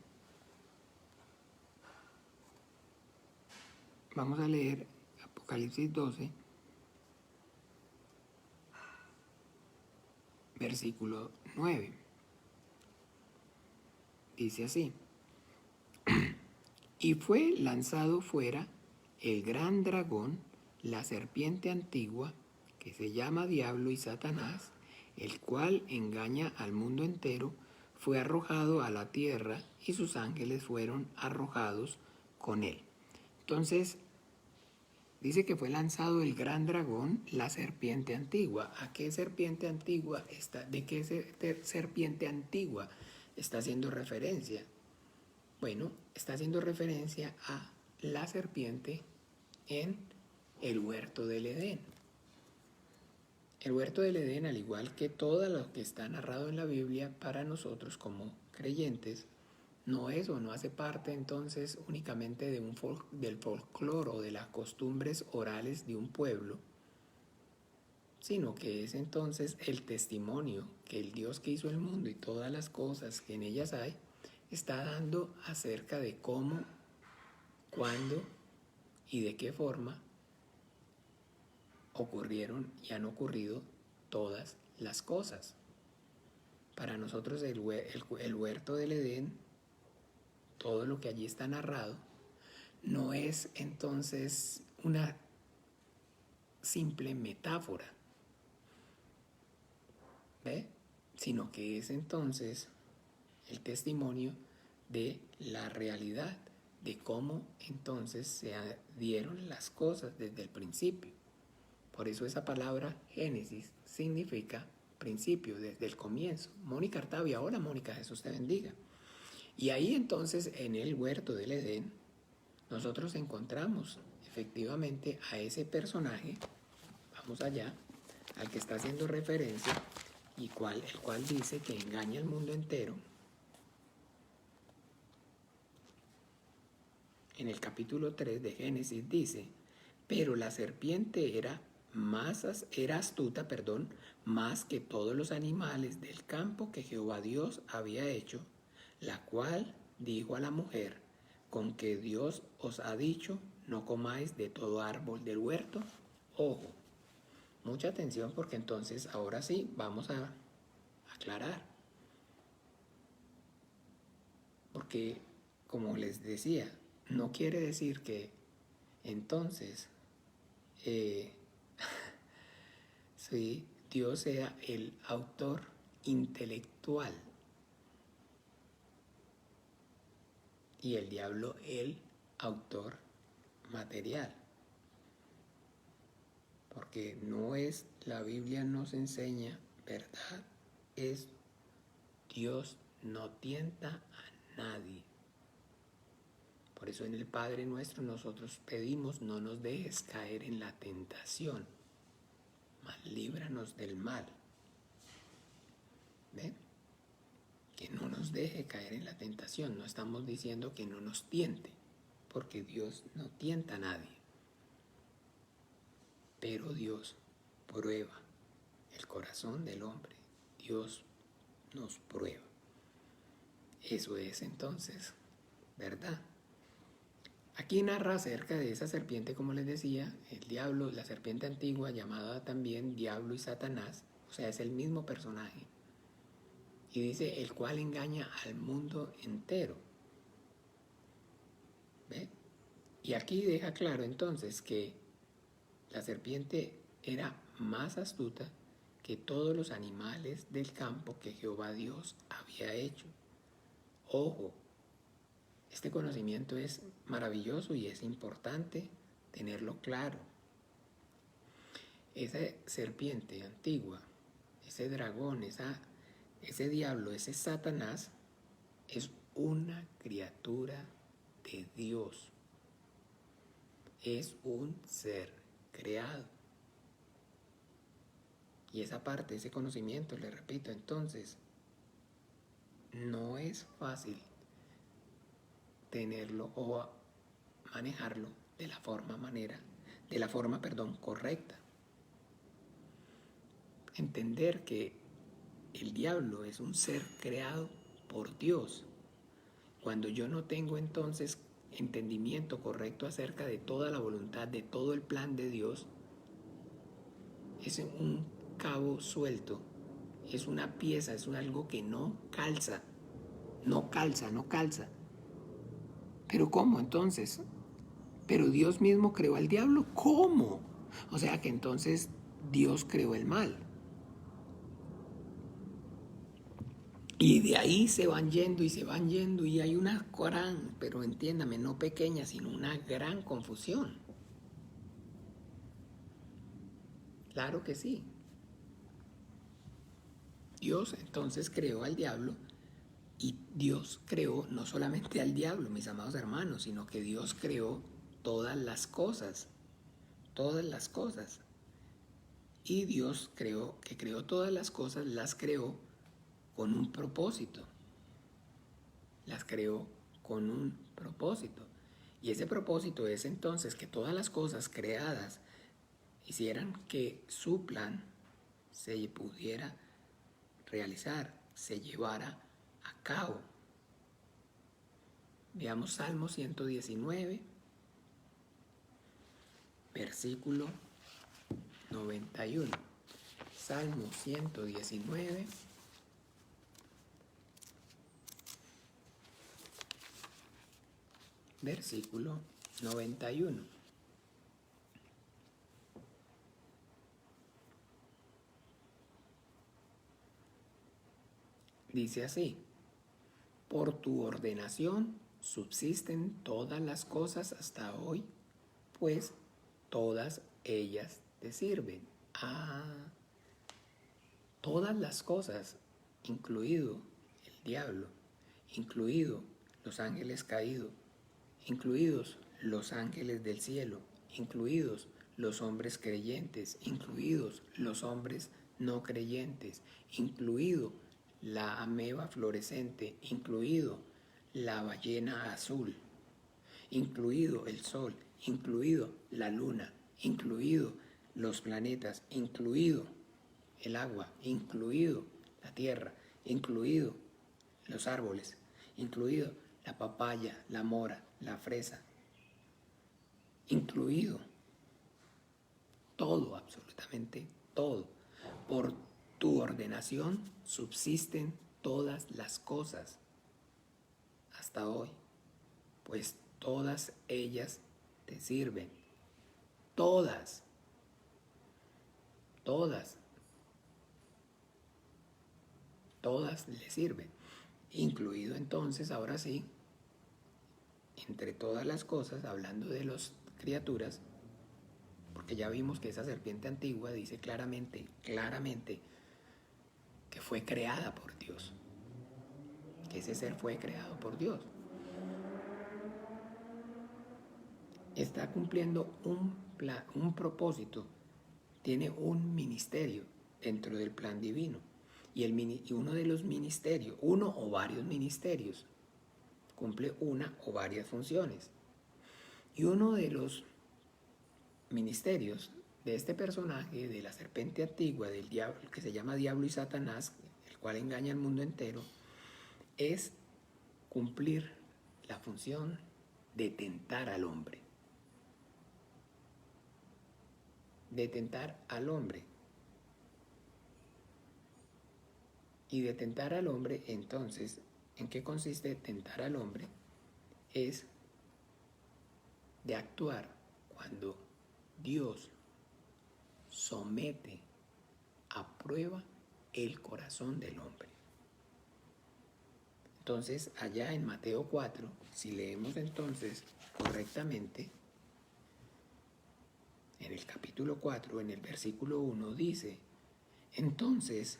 vamos a leer Apocalipsis 12, versículo 9. Dice así: y fue lanzado fuera el gran dragón, la serpiente antigua, que se llama Diablo y Satanás, el cual engaña al mundo entero, fue arrojado a la tierra y sus ángeles fueron arrojados con él. Entonces, dice que fue lanzado el gran dragón, la serpiente antigua. ¿A qué serpiente antigua está? ¿De qué serpiente antigua está haciendo referencia? Bueno, está haciendo referencia a la serpiente en el huerto del Edén. El huerto del Edén, al igual que todo lo que está narrado en la Biblia, para nosotros como creyentes, no es o no hace parte entonces únicamente del folclore o de las costumbres orales de un pueblo, sino que es entonces el testimonio que el Dios que hizo el mundo y todas las cosas que en ellas hay, está dando acerca de cómo, cuándo y de qué forma ocurrieron y han ocurrido todas las cosas. Para nosotros el huerto del Edén, todo lo que allí está narrado, no es entonces una simple metáfora, ¿ve? Sino que es entonces el testimonio de la realidad, de cómo entonces se dieron las cosas desde el principio. Por eso esa palabra Génesis significa principio, desde el comienzo. Mónica Artavia, hola Mónica, Jesús te bendiga. Y ahí entonces en el huerto del Edén nosotros encontramos efectivamente a ese personaje, vamos allá, al que está haciendo referencia y el cual dice que engaña al mundo entero. En el capítulo 3 de Génesis dice: pero la serpiente era astuta, más que todos los animales del campo que Jehová Dios había hecho, la cual dijo a la mujer: con que Dios os ha dicho, no comáis de todo árbol del huerto. Ojo, mucha atención porque entonces ahora sí vamos a aclarar. Porque, como les decía, no quiere decir que entonces sí, Dios sea el autor intelectual y el diablo el autor material. Porque no es, la Biblia nos enseña, ¿verdad? Es Dios no tienta a nadie. Por eso en el Padre Nuestro nosotros pedimos, no nos dejes caer en la tentación, mas líbranos del mal. ¿Ven? Que no nos deje caer en la tentación. No estamos diciendo que no nos tiente, porque Dios no tienta a nadie. Pero Dios prueba el corazón del hombre. Dios nos prueba. Eso es entonces, ¿verdad? Aquí narra acerca de esa serpiente, como les decía, el diablo, la serpiente antigua, llamada también Diablo y Satanás, o sea, es el mismo personaje. Y dice, el cual engaña al mundo entero. ¿Ve? Y aquí deja claro entonces que la serpiente era más astuta que todos los animales del campo que Jehová Dios había hecho. Ojo, este conocimiento es maravilloso y es importante tenerlo claro. Esa serpiente antigua, ese dragón, ese diablo, ese Satanás, es una criatura de Dios. Es un ser creado. Y esa parte, ese conocimiento, le repito, entonces, no es fácil tenerlo o manejarlo de la forma correcta. Entender que el diablo es un ser creado por Dios. Cuando yo no tengo entonces entendimiento correcto acerca de toda la voluntad, de todo el plan de Dios, es un cabo suelto, es una pieza, es algo que no calza. ¿Pero cómo entonces? ¿Pero Dios mismo creó al diablo? ¿Cómo? O sea que entonces Dios creó el mal. Y de ahí se van yendo y hay una gran, pero entiéndame, no pequeña, sino una gran confusión. Claro que sí. Dios entonces creó al diablo y Dios creó no solamente al diablo, mis amados hermanos, sino que Dios creó todas las cosas. Y Dios creó todas las cosas, las creó con un propósito. Y ese propósito es entonces que todas las cosas creadas hicieran que su plan se pudiera realizar, se llevara a cabo. Veamos Salmo 119, versículo 91. Salmo 119, versículo 91. Dice así: por tu ordenación subsisten todas las cosas hasta hoy, pues todas ellas te sirven. Todas las cosas, incluido el diablo, incluido los ángeles caídos, incluidos los ángeles del cielo, incluidos los hombres creyentes, incluidos los hombres no creyentes, incluido la ameba fluorescente, incluido la ballena azul, incluido el sol, incluido la luna, incluido los planetas, incluido el agua, incluido la tierra, incluido los árboles, incluido la papaya, la mora, la fresa, incluido todo, absolutamente todo. Por tu ordenación subsisten todas las cosas hasta hoy, pues todas ellas te sirven. Todas, todas, todas le sirven. Incluido entonces, ahora sí, entre todas las cosas, hablando de las criaturas, porque ya vimos que esa serpiente antigua dice claramente, claramente, que fue creada por Dios, que ese ser fue creado por Dios. Está cumpliendo un plan, un propósito, tiene un ministerio dentro del plan divino. Y uno de los ministerios, uno o varios ministerios, cumple una o varias funciones. Y uno de los ministerios de este personaje, de la serpiente antigua, del diablo, que se llama Diablo y Satanás, el cual engaña al mundo entero, es cumplir la función de tentar al hombre. De tentar al hombre. Y de tentar al hombre, entonces, ¿en qué consiste tentar al hombre? Es de actuar cuando Dios somete a prueba el corazón del hombre. Entonces, allá en Mateo 4, si leemos entonces correctamente, en el capítulo 4, en el versículo 1, dice, entonces,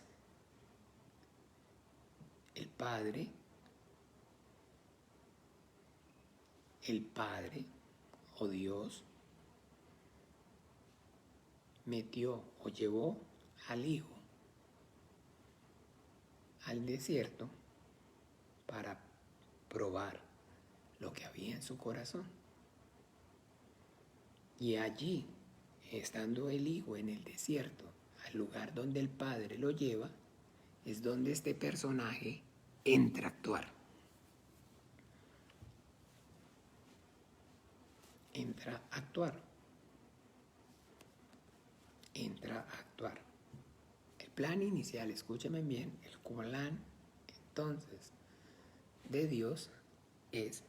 el Padre, o Dios, metió o llevó al Hijo al desierto para probar lo que había en su corazón. Y allí, estando el Hijo en el desierto, al lugar donde el Padre lo lleva, es donde este personaje entra a actuar. Entra a actuar. El plan inicial, escúchame bien, el plan entonces de Dios es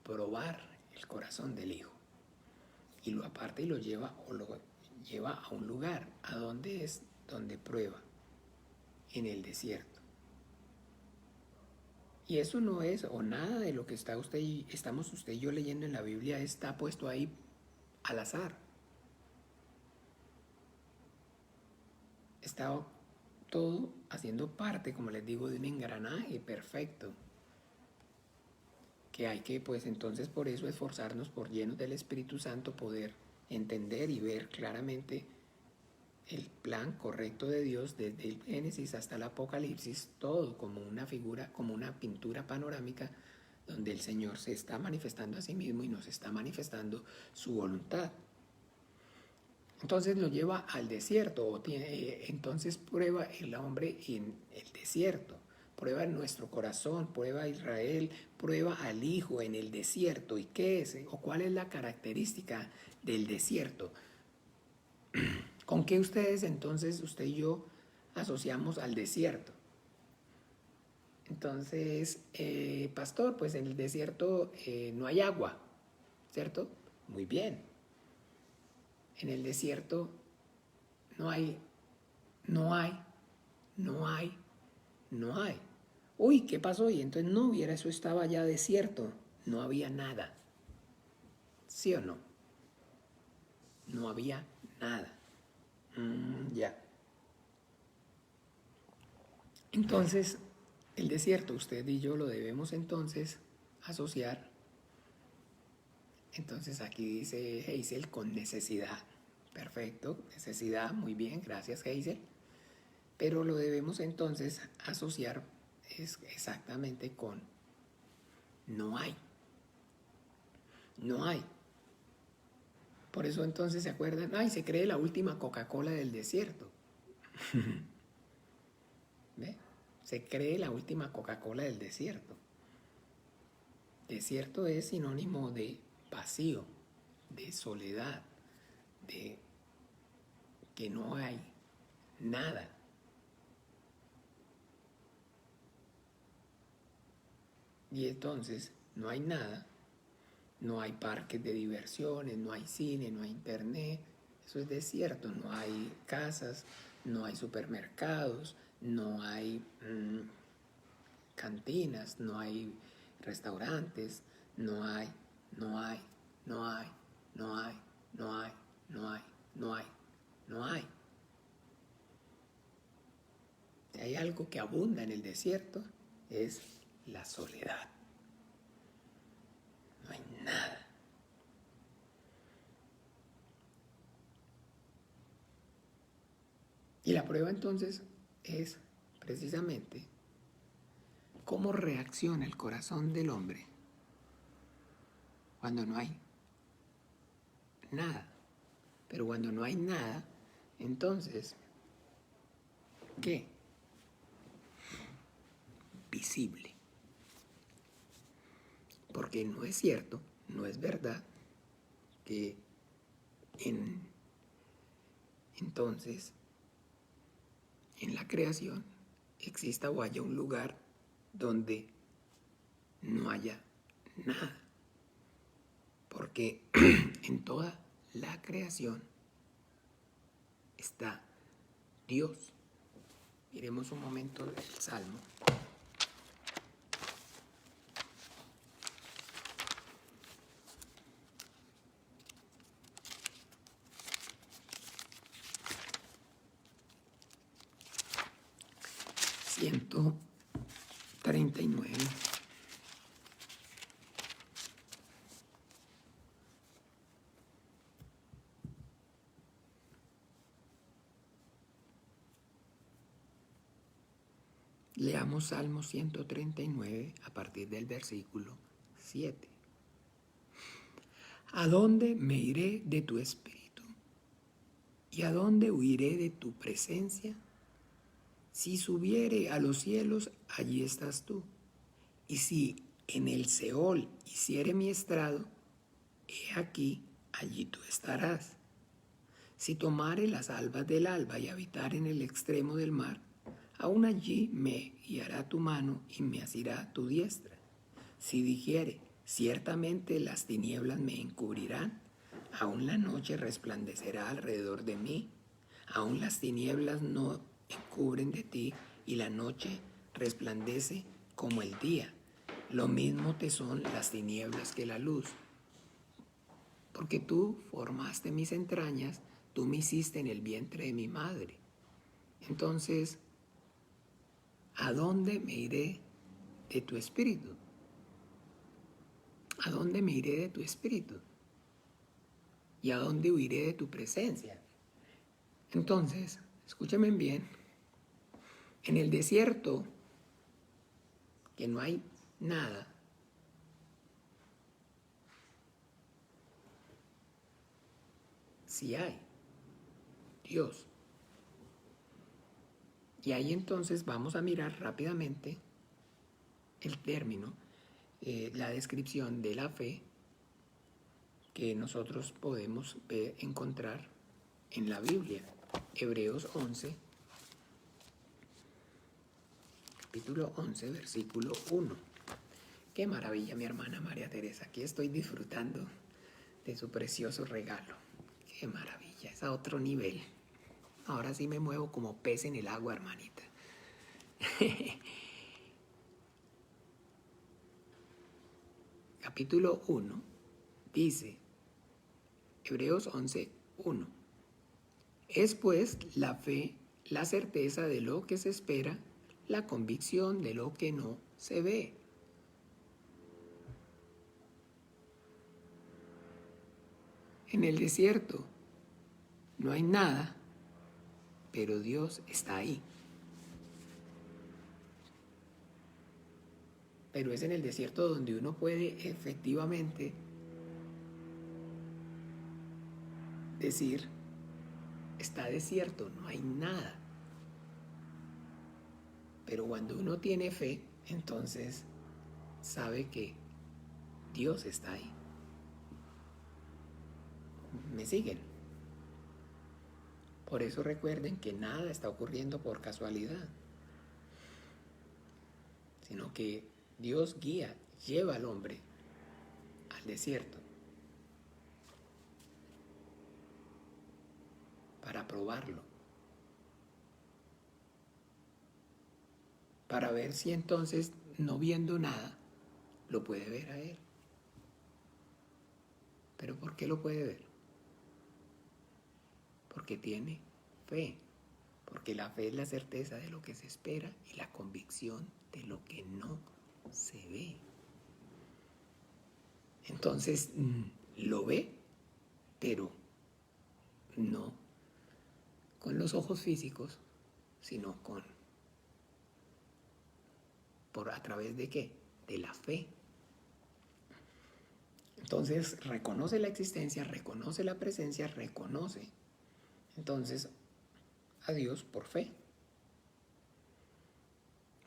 probar el corazón del Hijo. Y lo aparta y lo lleva a un lugar, a donde es donde prueba, en el desierto. Y eso no es, o nada de lo que estamos usted y yo leyendo en la Biblia está puesto ahí al azar. Está todo haciendo parte, como les digo, de un engranaje perfecto. Que hay que, pues entonces por eso esforzarnos por llenos del Espíritu Santo, poder entender y ver claramente el plan correcto de Dios desde el Génesis hasta el Apocalipsis, todo como una figura, como una pintura panorámica donde el Señor se está manifestando a sí mismo y nos está manifestando su voluntad. Entonces lo lleva al desierto, entonces prueba el hombre en el desierto, prueba en nuestro corazón, prueba a Israel, prueba al Hijo en el desierto. ¿Y qué es? ¿O cuál es la característica del desierto? ¿Con qué ustedes entonces, usted y yo, asociamos al desierto? Entonces, pastor, pues en el desierto no hay agua, ¿cierto? Muy bien. En el desierto no hay. Uy, ¿qué pasó? Y entonces no hubiera, eso estaba ya desierto, no había nada. ¿Sí o no? No había nada. Ya. Entonces, el desierto, usted y yo lo debemos entonces asociar. Entonces aquí dice Hazel con necesidad. Perfecto, necesidad, muy bien, gracias Hazel. Pero lo debemos entonces asociar exactamente con no hay. No hay. Por eso entonces se acuerdan, se cree la última Coca-Cola del desierto. ¿Ve? Se cree la última Coca-Cola del desierto. Desierto es sinónimo de vacío, de soledad, de que no hay nada. Y entonces no hay nada, no hay parques de diversiones, no hay cine, no hay internet. Eso es desierto, no hay casas, no hay supermercados, no hay cantinas, no hay restaurantes, no hay, no hay, no hay, no hay, no hay, no hay, no hay, no hay. Si hay algo que abunda en el desierto, es la soledad. No hay nada. Y la prueba entonces es precisamente cómo reacciona el corazón del hombre cuando no hay nada. Pero cuando no hay nada, entonces, ¿qué? Visible. Porque no es cierto, no es verdad que entonces en la creación exista o haya un lugar donde no haya nada. Porque en toda la creación está Dios. Miremos un momento el Salmo. Ciento 39. Leamos Salmo 139 a partir del versículo 7. ¿A dónde me iré de tu espíritu? ¿Y a dónde huiré de tu presencia? Si subiere a los cielos, allí estás tú. Y si en el Seol hiciere mi estrado, he aquí, allí tú estarás. Si tomare las albas del alba y habitar en el extremo del mar, aún allí me guiará tu mano y me asirá tu diestra. Si dijere, ciertamente las tinieblas me encubrirán, aún la noche resplandecerá alrededor de mí, aún las tinieblas no encubren de ti y la noche resplandece como el día. Lo mismo te son las tinieblas que la luz. Porque tú formaste mis entrañas, tú me hiciste en el vientre de mi madre. Entonces, ¿a dónde me iré de tu espíritu? ¿A dónde me iré de tu espíritu? ¿Y a dónde huiré de tu presencia? Entonces, escúchame bien, en el desierto, que no hay nada, sí hay Dios. Y ahí entonces vamos a mirar rápidamente el término, la descripción de la fe que nosotros podemos encontrar en la Biblia. Hebreos 11, capítulo 11, versículo 1. Qué maravilla, mi hermana María Teresa. Aquí estoy disfrutando de su precioso regalo. Qué maravilla, es a otro nivel. Ahora sí me muevo como pez en el agua, hermanita. Capítulo 1 dice, Hebreos 11, 1. Es pues la fe, la certeza de lo que se espera, la convicción de lo que no se ve. En el desierto no hay nada, pero Dios está ahí. Pero es en el desierto donde uno puede efectivamente decir, está desierto, no hay nada. Pero cuando uno tiene fe, entonces sabe que Dios está ahí. ¿Me siguen? Por eso recuerden que nada está ocurriendo por casualidad, sino que Dios guía, lleva al hombre al desierto para probarlo, para ver si entonces, no viendo nada, lo puede ver a él. ¿Pero por qué lo puede ver? Porque tiene fe, porque la fe es la certeza de lo que se espera y la convicción de lo que no se ve. Entonces, lo ve, pero no con los ojos físicos, sino ¿a través de qué? De la fe. Entonces, reconoce la existencia, reconoce la presencia, reconoce entonces a Dios por fe.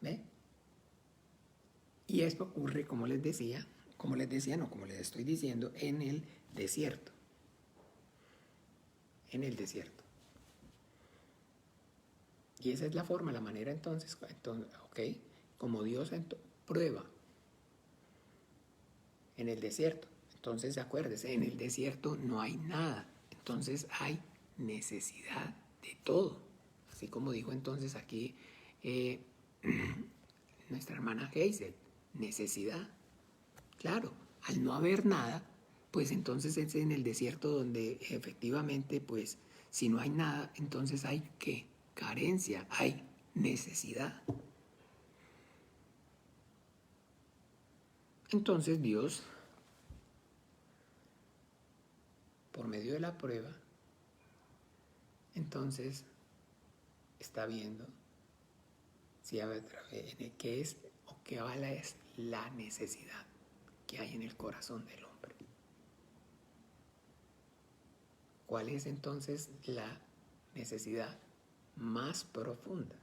¿Ve? Y esto ocurre, como les estoy diciendo, en el desierto. En el desierto. Y esa es la forma, la manera entonces ok, como Dios prueba en el desierto. Entonces, acuérdese, en el desierto no hay nada. Entonces hay necesidad de todo. Así como dijo entonces aquí nuestra hermana Hazel, necesidad. Claro, al no haber nada, pues entonces es en el desierto donde efectivamente, pues, si no hay nada, entonces hay ¿qué? Carencia, hay necesidad. Entonces Dios, por medio de la prueba, entonces está viendo si qué es o qué bala es la necesidad que hay en el corazón del hombre. ¿Cuál es entonces la necesidad más profunda?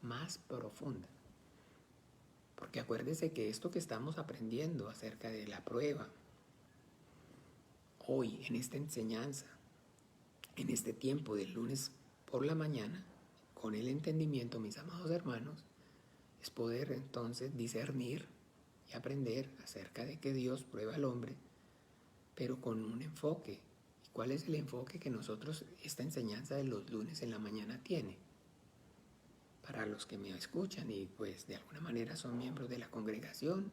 Más profunda. Porque acuérdese que esto que estamos aprendiendo acerca de la prueba, hoy en esta enseñanza, en este tiempo del lunes por la mañana, con el entendimiento, mis amados hermanos, es poder entonces discernir y aprender acerca de que Dios prueba al hombre, pero con un enfoque. ¿Y cuál es el enfoque que nosotros, esta enseñanza de los lunes en la mañana tiene? Para los que me escuchan y pues de alguna manera son miembros de la congregación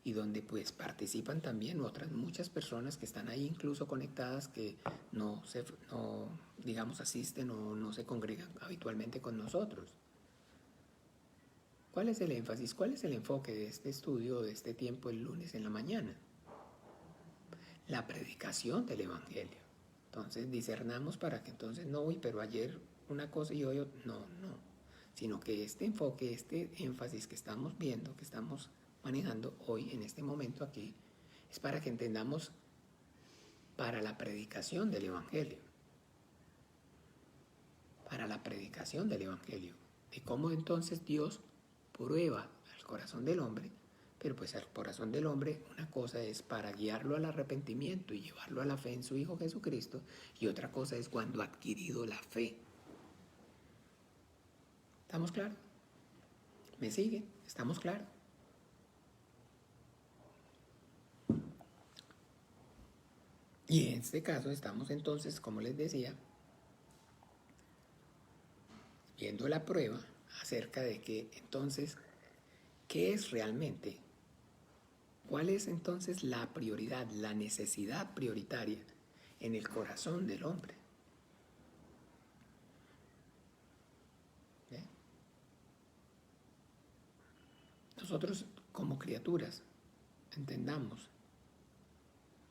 y donde pues participan también otras muchas personas que están ahí incluso conectadas que no digamos asisten o no se congregan habitualmente con nosotros. ¿Cuál es el énfasis? ¿Cuál es el enfoque de este estudio, de este tiempo el lunes en la mañana? La predicación del Evangelio. Entonces discernamos para que entonces no, pero ayer una cosa y hoy otra. No. Sino que este enfoque, este énfasis que estamos viendo, que estamos manejando hoy en este momento aquí, es para que entendamos para la predicación del Evangelio. Para la predicación del Evangelio. De cómo entonces Dios prueba al corazón del hombre, pero pues al corazón del hombre una cosa es para guiarlo al arrepentimiento y llevarlo a la fe en su Hijo Jesucristo, y otra cosa es cuando ha adquirido la fe. ¿Estamos claros? ¿Me siguen? ¿Estamos claros? Y en este caso estamos entonces, como les decía, viendo la prueba acerca de que entonces, ¿qué es realmente? ¿Cuál es entonces la prioridad, la necesidad prioritaria en el corazón del hombre? ¿Ve? Nosotros como criaturas, entendamos,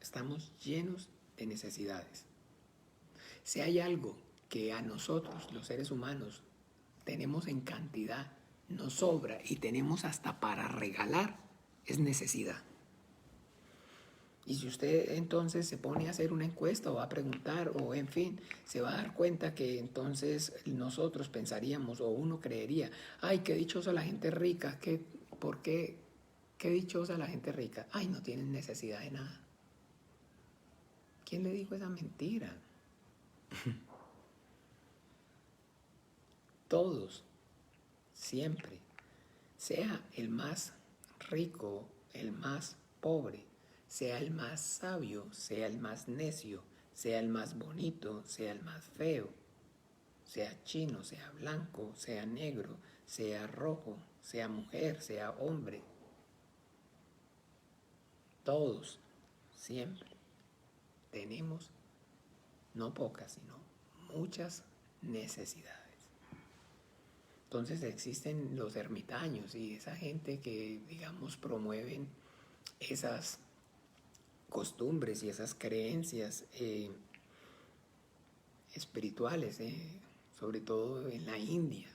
estamos llenos de necesidades. Si hay algo que a nosotros, los seres humanos, tenemos en cantidad, nos sobra y tenemos hasta para regalar, es necesidad. Y si usted entonces se pone a hacer una encuesta o a preguntar o en fin, se va a dar cuenta que entonces nosotros pensaríamos o uno creería, ay, qué dichosa la gente rica, ¿por qué qué dichosa la gente rica. Ay, no tienen necesidad de nada. ¿Quién le dijo esa mentira? Todos, siempre, sea el más rico, el más pobre, sea el más sabio, sea el más necio, sea el más bonito, sea el más feo, sea chino, sea blanco, sea negro, sea rojo, sea mujer, sea hombre. Todos, siempre, tenemos no pocas, sino muchas necesidades. Entonces existen los ermitaños y esa gente que, digamos, promueven esas costumbres y esas creencias espirituales, sobre todo en la India,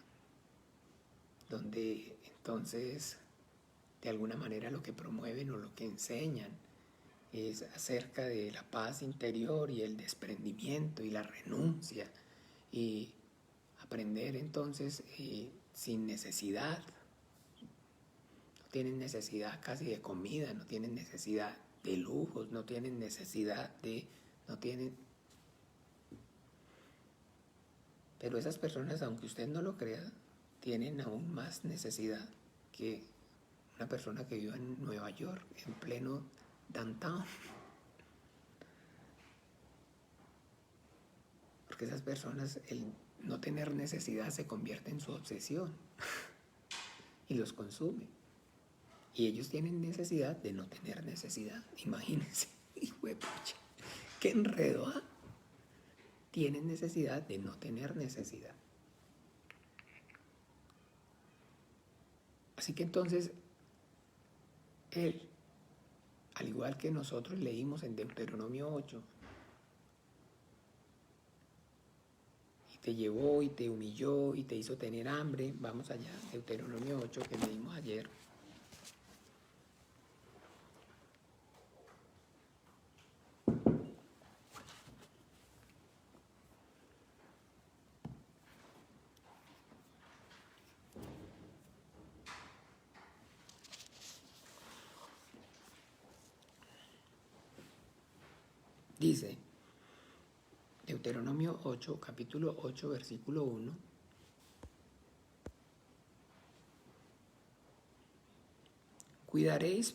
donde entonces de alguna manera lo que promueven o lo que enseñan es acerca de la paz interior y el desprendimiento y la renuncia y aprender entonces sin necesidad. No tienen necesidad casi de comida, no tienen necesidad de lujos, no tienen necesidad de... no tienen... Pero esas personas, aunque usted no lo crea, tienen aún más necesidad que una persona que vive en Nueva York, en pleno downtown. Porque esas personas, el no tener necesidad se convierte en su obsesión y los consume. Y ellos tienen necesidad de no tener necesidad. Imagínense, hijo de pucha, qué enredo, ¿ah? Tienen necesidad de no tener necesidad. Así que entonces, él, al igual que nosotros leímos en Deuteronomio 8, y te llevó y te humilló y te hizo tener hambre. Vamos allá, Deuteronomio 8 que leímos ayer. Dice, Deuteronomio 8, capítulo 8, versículo 1. Cuidaréis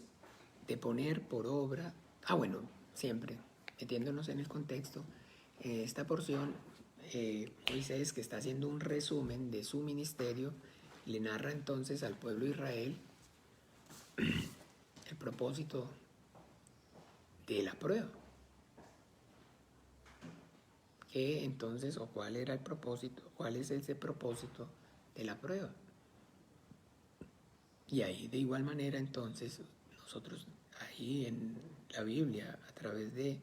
de poner por obra... siempre, metiéndonos en el contexto, esta porción, Moisés, que está haciendo un resumen de su ministerio, le narra entonces al pueblo de Israel el propósito de la prueba. Entonces, o cuál era el propósito, cuál es ese propósito de la prueba. Y ahí de igual manera entonces nosotros ahí en la Biblia, a través de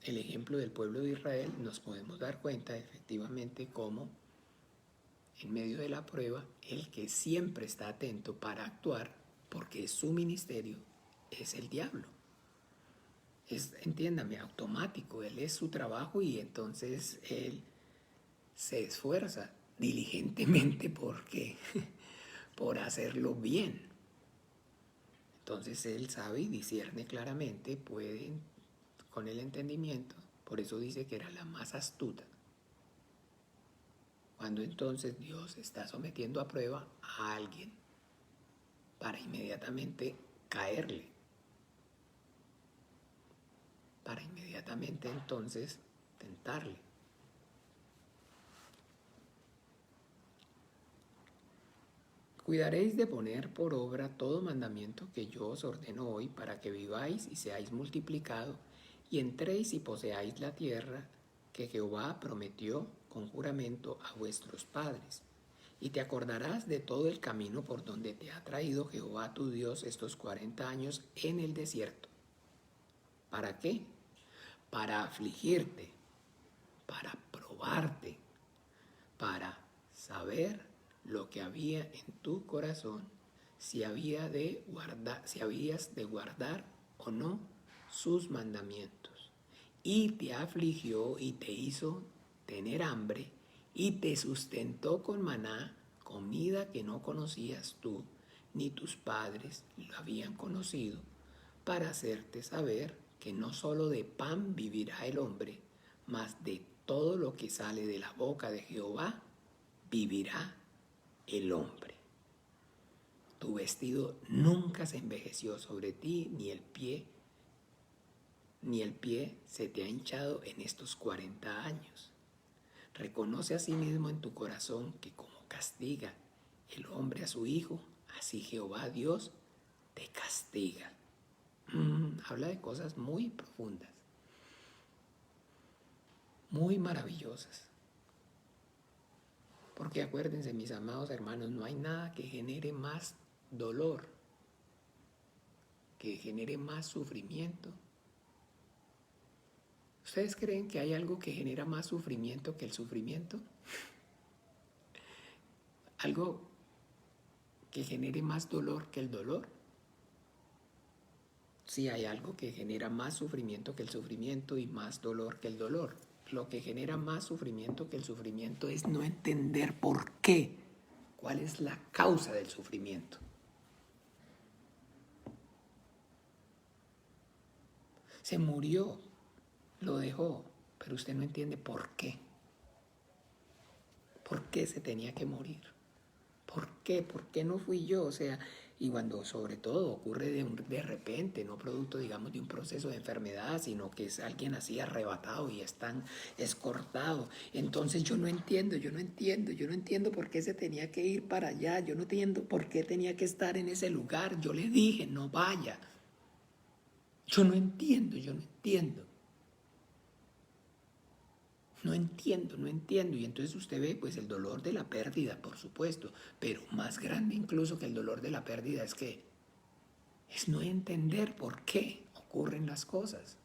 el ejemplo del pueblo de Israel, nos podemos dar cuenta efectivamente cómo en medio de la prueba el que siempre está atento para actuar, porque es su ministerio, es el diablo. Es, entiéndame, automático, él es su trabajo y entonces él se esfuerza diligentemente por hacerlo bien. Entonces él sabe y discierne claramente, puede con el entendimiento, por eso dice que era la más astuta. Cuando entonces Dios está sometiendo a prueba a alguien para inmediatamente caerle, para inmediatamente entonces tentarle. Cuidaréis de poner por obra todo mandamiento que yo os ordeno hoy para que viváis y seáis multiplicados y entréis y poseáis la tierra que Jehová prometió con juramento a vuestros padres. Y te acordarás de todo el camino por donde te ha traído Jehová tu Dios estos 40 años en el desierto. ¿Para qué? Para afligirte, para probarte, para saber lo que había en tu corazón, si habías de guardar o no sus mandamientos. Y te afligió y te hizo tener hambre y te sustentó con maná, comida que no conocías tú, ni tus padres lo habían conocido, para hacerte saber que no solo de pan vivirá el hombre, mas de todo lo que sale de la boca de Jehová vivirá el hombre. Tu vestido nunca se envejeció sobre ti, ni el pie se te ha hinchado en estos 40 años. Reconoce asimismo en tu corazón que como castiga el hombre a su hijo, así Jehová Dios te castiga. Habla de cosas muy profundas, muy maravillosas. Porque acuérdense, mis amados hermanos, no hay nada que genere más dolor, que genere más sufrimiento. ¿Ustedes creen que hay algo que genera más sufrimiento que el sufrimiento? ¿Algo que genere más dolor que el dolor? Sí, hay algo que genera más sufrimiento que el sufrimiento y más dolor que el dolor. Lo que genera más sufrimiento que el sufrimiento es no entender por qué, cuál es la causa del sufrimiento. Se murió, lo dejó, pero usted no entiende por qué. ¿Por qué se tenía que morir? ¿Por qué? ¿Por qué no fui yo? O sea, y cuando sobre todo ocurre de repente, no producto, digamos, de un proceso de enfermedad, sino que es alguien así arrebatado y es cortado. Entonces yo no entiendo por qué se tenía que ir para allá, yo no entiendo por qué tenía que estar en ese lugar. Yo le dije, no vaya. Yo no entiendo. No entiendo. Y entonces usted ve pues el dolor de la pérdida, por supuesto, pero más grande incluso que el dolor de la pérdida es no entender por qué ocurren las cosas.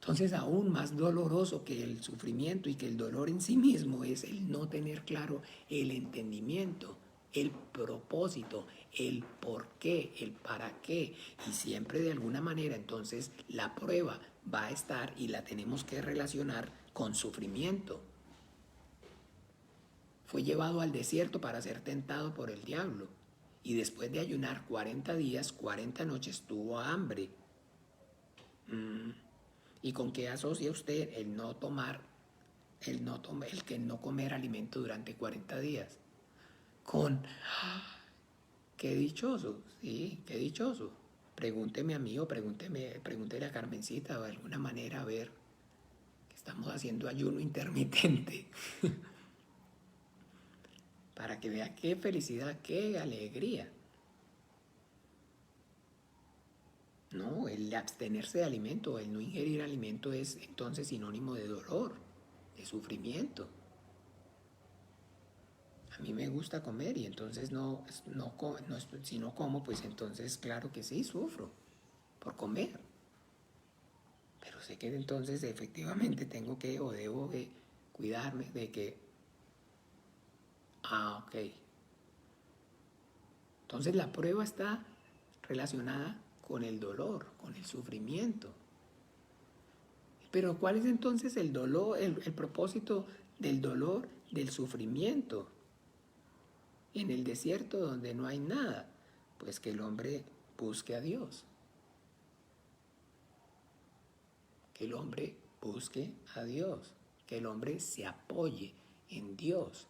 Entonces aún más doloroso que el sufrimiento y que el dolor en sí mismo es el no tener claro el entendimiento, el propósito, el por qué, el para qué. Y siempre de alguna manera entonces la prueba va a estar y la tenemos que relacionar con sufrimiento. Fue llevado al desierto para ser tentado por el diablo y después de ayunar 40 días, 40 noches tuvo hambre. ¿Y con qué asocia usted el que no comer alimento durante 40 días? Qué dichoso, sí, qué dichoso. Pregúnteme a mí o pregúntele a Carmencita o de alguna manera a ver que estamos haciendo ayuno intermitente. Para que vea qué felicidad, qué alegría. No, el abstenerse de alimento, el no ingerir alimento es entonces sinónimo de dolor, de sufrimiento. A mí me gusta comer y entonces si no como, pues entonces claro que sí, sufro por comer. Pero sé que entonces efectivamente tengo que o debo de cuidarme de que, ok. Entonces la prueba está relacionada con el dolor, con el sufrimiento. Pero ¿cuál es entonces el dolor, el propósito del dolor, del sufrimiento? En el desierto donde no hay nada, pues que el hombre busque a Dios. Que el hombre busque a Dios. Que el hombre se apoye en Dios.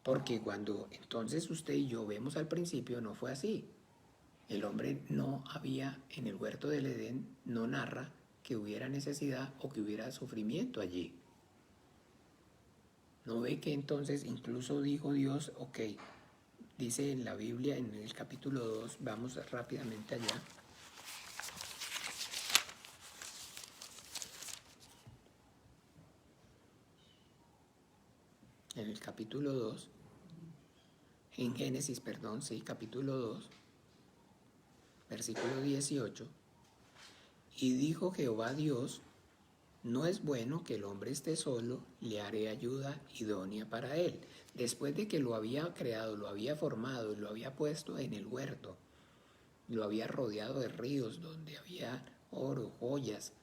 Porque cuando entonces usted y yo vemos al principio no fue así. El hombre no había, en el huerto del Edén, no narra que hubiera necesidad o que hubiera sufrimiento allí. ¿No ve que entonces incluso dijo Dios, ok, dice en la Biblia, en el capítulo 2, vamos rápidamente allá. En el capítulo 2, en Génesis, capítulo 2, versículo 18, y dijo Jehová Dios, no es bueno que el hombre esté solo, le haré ayuda idónea para él. Después de que lo había creado, lo había formado, lo había puesto en el huerto, lo había rodeado de ríos donde había oro, joyas,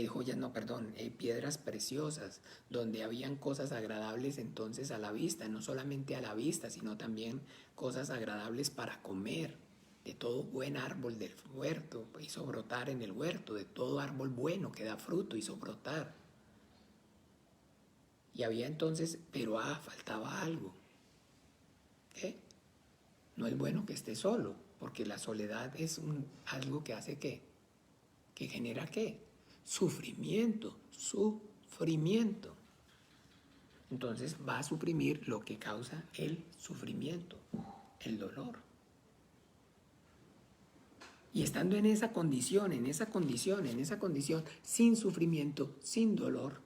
joyas no, perdón, piedras preciosas, donde habían cosas agradables entonces a la vista, no solamente a la vista, sino también cosas agradables para comer. De todo buen árbol del huerto hizo brotar en el huerto, de todo árbol bueno que da fruto hizo brotar. Y había entonces, pero faltaba algo. ¿Qué? No es bueno que esté solo, porque la soledad es algo que hace ¿qué? Que genera ¿qué? Sufrimiento. Entonces va a suprimir lo que causa el sufrimiento, el dolor. Y estando en esa condición, sin sufrimiento, sin dolor,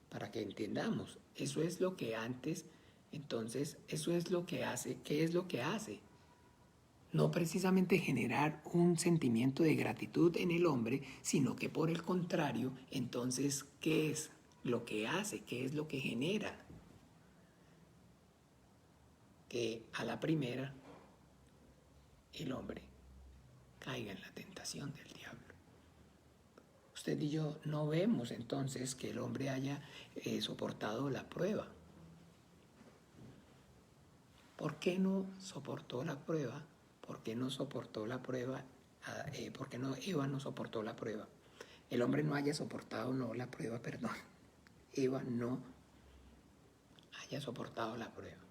para que entendamos, eso es lo que antes, entonces, eso es lo que hace. ¿Qué es lo que hace? No precisamente generar un sentimiento de gratitud en el hombre, sino que por el contrario, entonces, ¿qué es lo que hace? ¿Qué es lo que genera? Que a la primera el hombre caiga en la tentación del diablo. Usted y yo no vemos entonces que el hombre haya soportado la prueba. ¿Por qué no soportó la prueba? ¿Por qué no soportó la prueba? ¿Por qué no Eva no soportó la prueba? El hombre no haya soportado la prueba, perdón. Eva no haya soportado la prueba.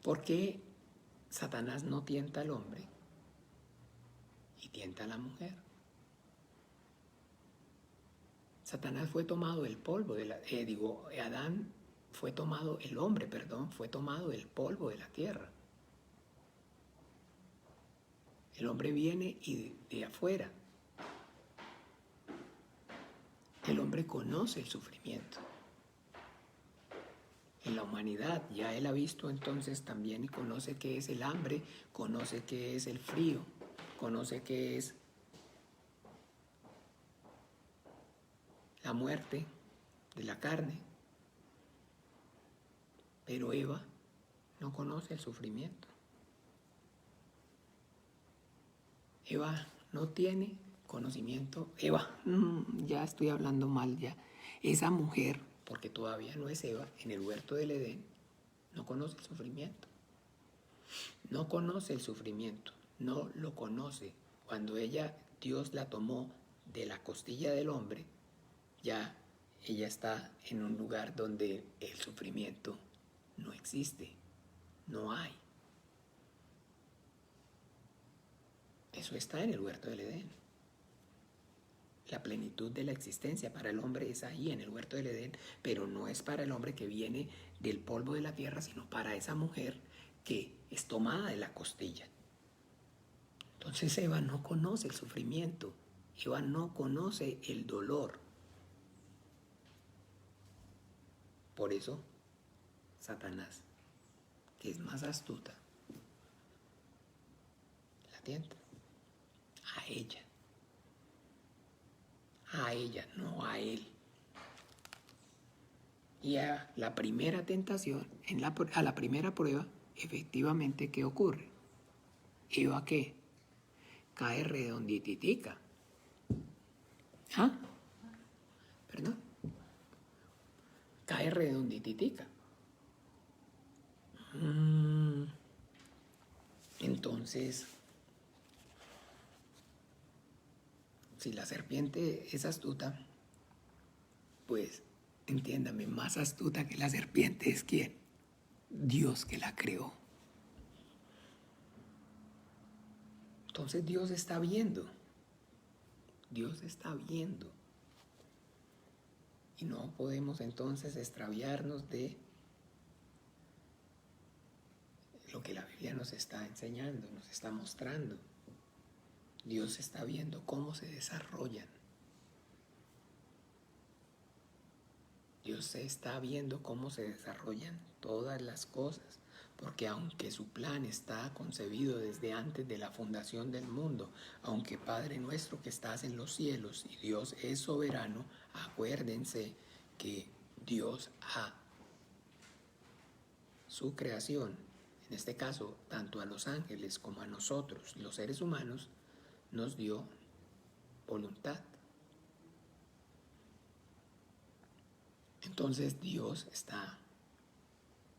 ¿Por qué Satanás no tienta al hombre y tienta a la mujer? Satanás fue tomado el polvo de la... Adán fue tomado, el hombre, perdón, fue tomado el polvo de la tierra. El hombre viene y de afuera. El hombre conoce el sufrimiento. En la humanidad ya él ha visto entonces también y conoce qué es el hambre, conoce qué es el frío, conoce qué es la muerte de la carne. Pero Eva no conoce el sufrimiento. Eva no tiene conocimiento. Eva, ya estoy hablando mal ya. Esa mujer, porque todavía no es Eva, en el huerto del Edén, no conoce el sufrimiento. No conoce el sufrimiento, no lo conoce. Cuando Dios la tomó de la costilla del hombre, ya ella está en un lugar donde el sufrimiento no existe, no hay. Eso está en el huerto del Edén. La plenitud de la existencia para el hombre es ahí en el huerto del Edén, pero no es para el hombre que viene del polvo de la tierra, sino para esa mujer que es tomada de la costilla. Entonces Eva no conoce el sufrimiento, Eva no conoce el dolor. Por eso, Satanás, que es más astuta, la tienta a ella, no a él. Y a la primera tentación, a la primera prueba, efectivamente, ¿qué ocurre? Eva, ¿qué? Cae redonditica. ¿Perdón? Cae redonditica. Entonces, si la serpiente es astuta, pues entiéndame, más astuta que la serpiente es ¿quién? Dios, que la creó. Entonces Dios está viendo. Y no podemos entonces extraviarnos de lo que la Biblia nos está enseñando, nos está mostrando. Dios está viendo cómo se desarrollan. Dios está viendo cómo se desarrollan todas las cosas, porque aunque su plan está concebido desde antes de la fundación del mundo, aunque Padre nuestro que estás en los cielos y Dios es soberano, acuérdense que Dios su creación, en este caso tanto a los ángeles como a nosotros, los seres humanos, nos dio voluntad. Entonces Dios está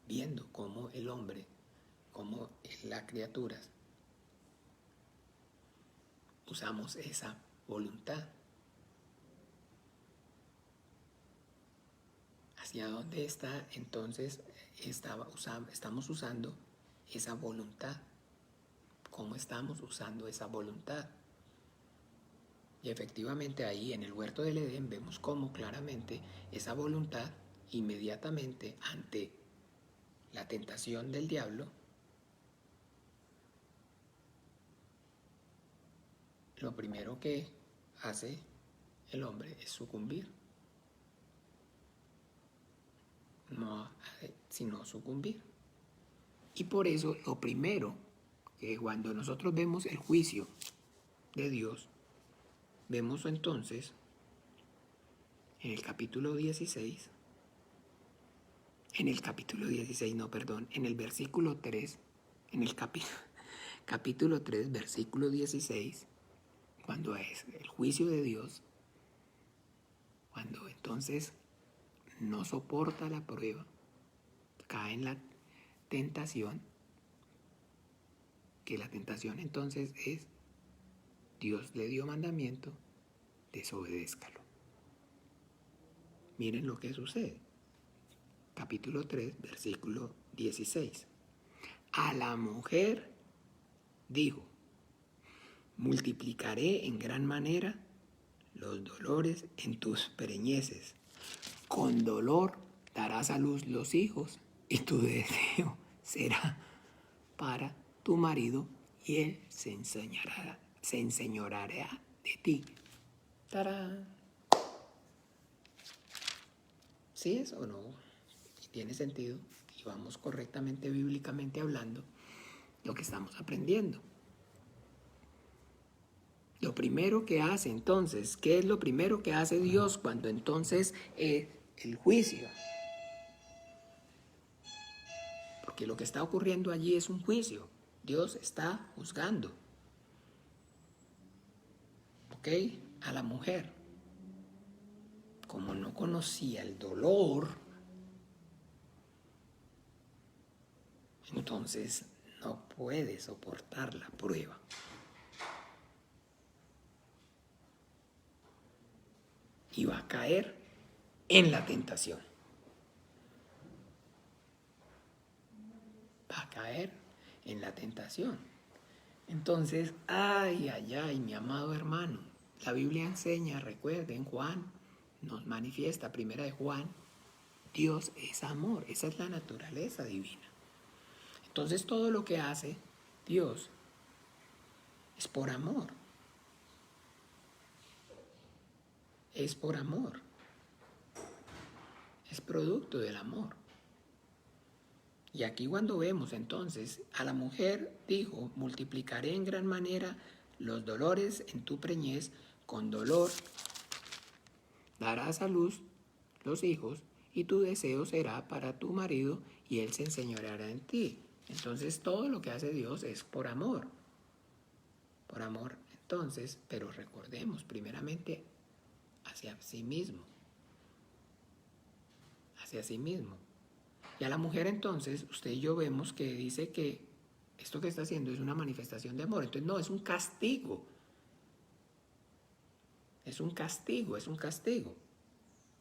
viendo cómo el hombre, cómo las criaturas, usamos esa voluntad. ¿Hacia dónde está entonces? Estamos usando esa voluntad. ¿Cómo estamos usando esa voluntad? Y efectivamente ahí en el huerto del Edén vemos cómo claramente esa voluntad inmediatamente ante la tentación del diablo, lo primero que hace el hombre es sucumbir. No, sino sucumbir. Y por eso lo primero que cuando nosotros vemos el juicio de Dios, vemos entonces en el capítulo 16, en el versículo 3, en el capítulo 3, versículo 16, cuando es el juicio de Dios, cuando entonces no soporta la prueba, cae en la tentación, que la tentación entonces es, Dios le dio mandamiento, desobedézcalo. Miren lo que sucede. Capítulo 3, versículo 16. A la mujer dijo, multiplicaré en gran manera los dolores en tus preñeces. Con dolor darás a luz los hijos y tu deseo será para tu marido y él se enseñoreará de ti. ¡Tarán! ¿Sí es o no? Tiene sentido y vamos correctamente bíblicamente hablando lo que estamos aprendiendo. Lo primero que hace entonces, ¿qué es lo primero que hace Dios cuando entonces es el juicio? Porque lo que está ocurriendo allí es un juicio. Dios está juzgando. ¿Ok? A la mujer. Como no conocía el dolor, entonces no puede soportar la prueba. Y va a caer en la tentación. Va a caer en la tentación. Entonces, ay, mi amado hermano, la Biblia enseña, recuerden, Juan nos manifiesta, primera de Juan, Dios es amor, esa es la naturaleza divina. Entonces todo lo que hace Dios es por amor. Es por amor. Es producto del amor. Y aquí cuando vemos entonces a la mujer dijo, multiplicaré en gran manera los dolores en tu preñez, con dolor darás a luz los hijos y tu deseo será para tu marido y él se enseñoreará en ti. Entonces todo lo que hace Dios es por amor. Por amor entonces, pero recordemos primeramente hacia sí mismo. Hacia sí mismo. Y a la mujer entonces, usted y yo vemos que dice que esto que está haciendo es una manifestación de amor. Entonces no, es un castigo. Es un castigo, es un castigo.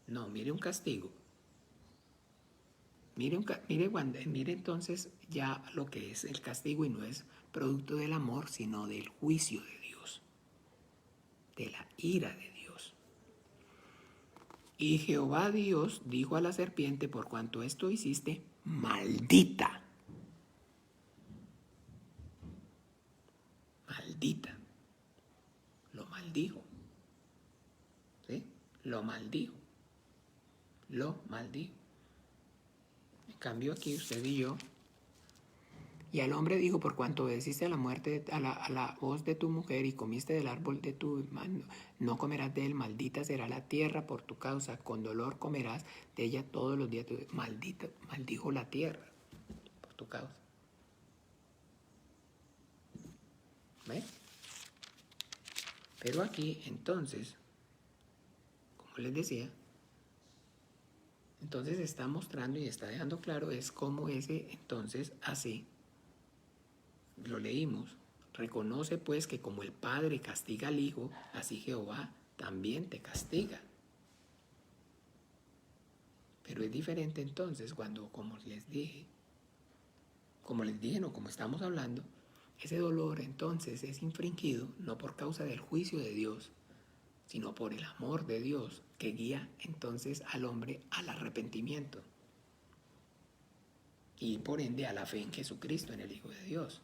No, mire un castigo. Mire entonces ya lo que es el castigo y no es producto del amor, sino del juicio de Dios, de la ira de Dios. Y Jehová Dios dijo a la serpiente, por cuanto esto hiciste, maldita. Maldita. Lo maldijo. ¿Sí? Lo maldijo. Lo maldijo. En cambio aquí usted y yo. Y al hombre dijo, por cuanto obedeciste a la muerte, a la voz de tu mujer y comiste del árbol de tu mano, no comerás de él, maldita será la tierra por tu causa, con dolor comerás de ella todos los días. Maldita, maldijo la tierra por tu causa. ¿Ve? Pero aquí, entonces, como les decía, entonces está mostrando y está dejando claro es cómo ese, entonces, así, lo leímos, reconoce pues que como el Padre castiga al Hijo, así Jehová también te castiga. Pero es diferente entonces cuando, como les dije, no, como estamos hablando, ese dolor entonces es infringido no por causa del juicio de Dios, sino por el amor de Dios que guía entonces al hombre al arrepentimiento y por ende a la fe en Jesucristo, en el Hijo de Dios.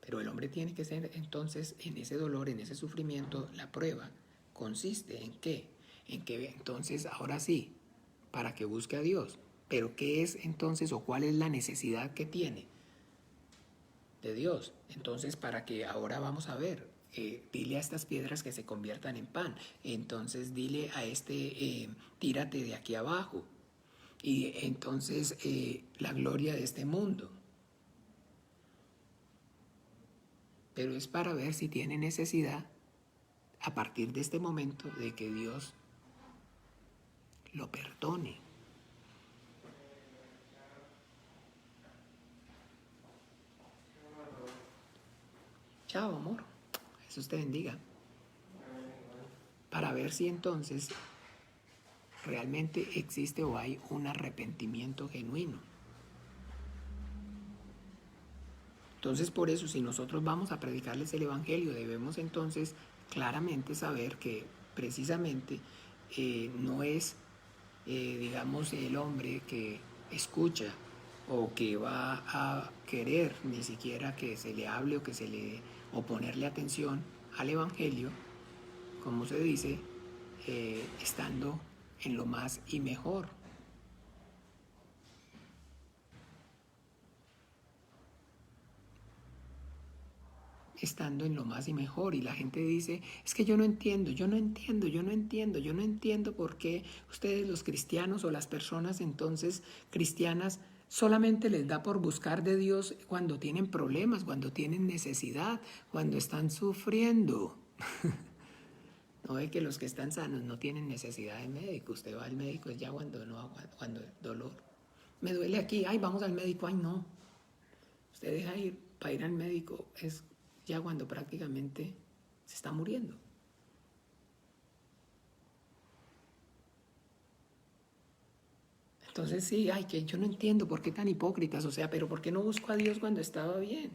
Pero el hombre tiene que ser entonces en ese dolor, en ese sufrimiento, la prueba consiste en qué? En que entonces ahora sí, para que busque a Dios. Pero ¿qué es entonces o cuál es la necesidad que tiene de Dios? Entonces, para que ahora vamos a ver, dile a estas piedras que se conviertan en pan. Entonces dile a este, tírate de aquí abajo. Y entonces la gloria de este mundo. Pero es para ver si tiene necesidad a partir de este momento de que Dios lo perdone. Chao, amor. Jesús te bendiga. Para ver si entonces realmente existe o hay un arrepentimiento genuino. Entonces, por eso, si nosotros vamos a predicarles el Evangelio, debemos entonces claramente saber que precisamente no es, digamos, el hombre que escucha o que va a querer ni siquiera que se le hable o ponerle atención al Evangelio, como se dice, estando en lo más y mejor. Estando en lo más y mejor, y la gente dice, es que yo no entiendo por qué ustedes los cristianos o las personas entonces cristianas solamente les da por buscar de Dios cuando tienen problemas, cuando tienen necesidad, cuando están sufriendo. No ve que los que están sanos no tienen necesidad de médico, usted va al médico ya cuando el dolor. Me duele aquí, ay, vamos al médico, ay, no. Usted deja ir, para ir al médico es ya cuando prácticamente se está muriendo. Entonces sí, ay, que yo no entiendo por qué tan hipócritas, o sea, pero ¿por qué no busco a Dios cuando estaba bien?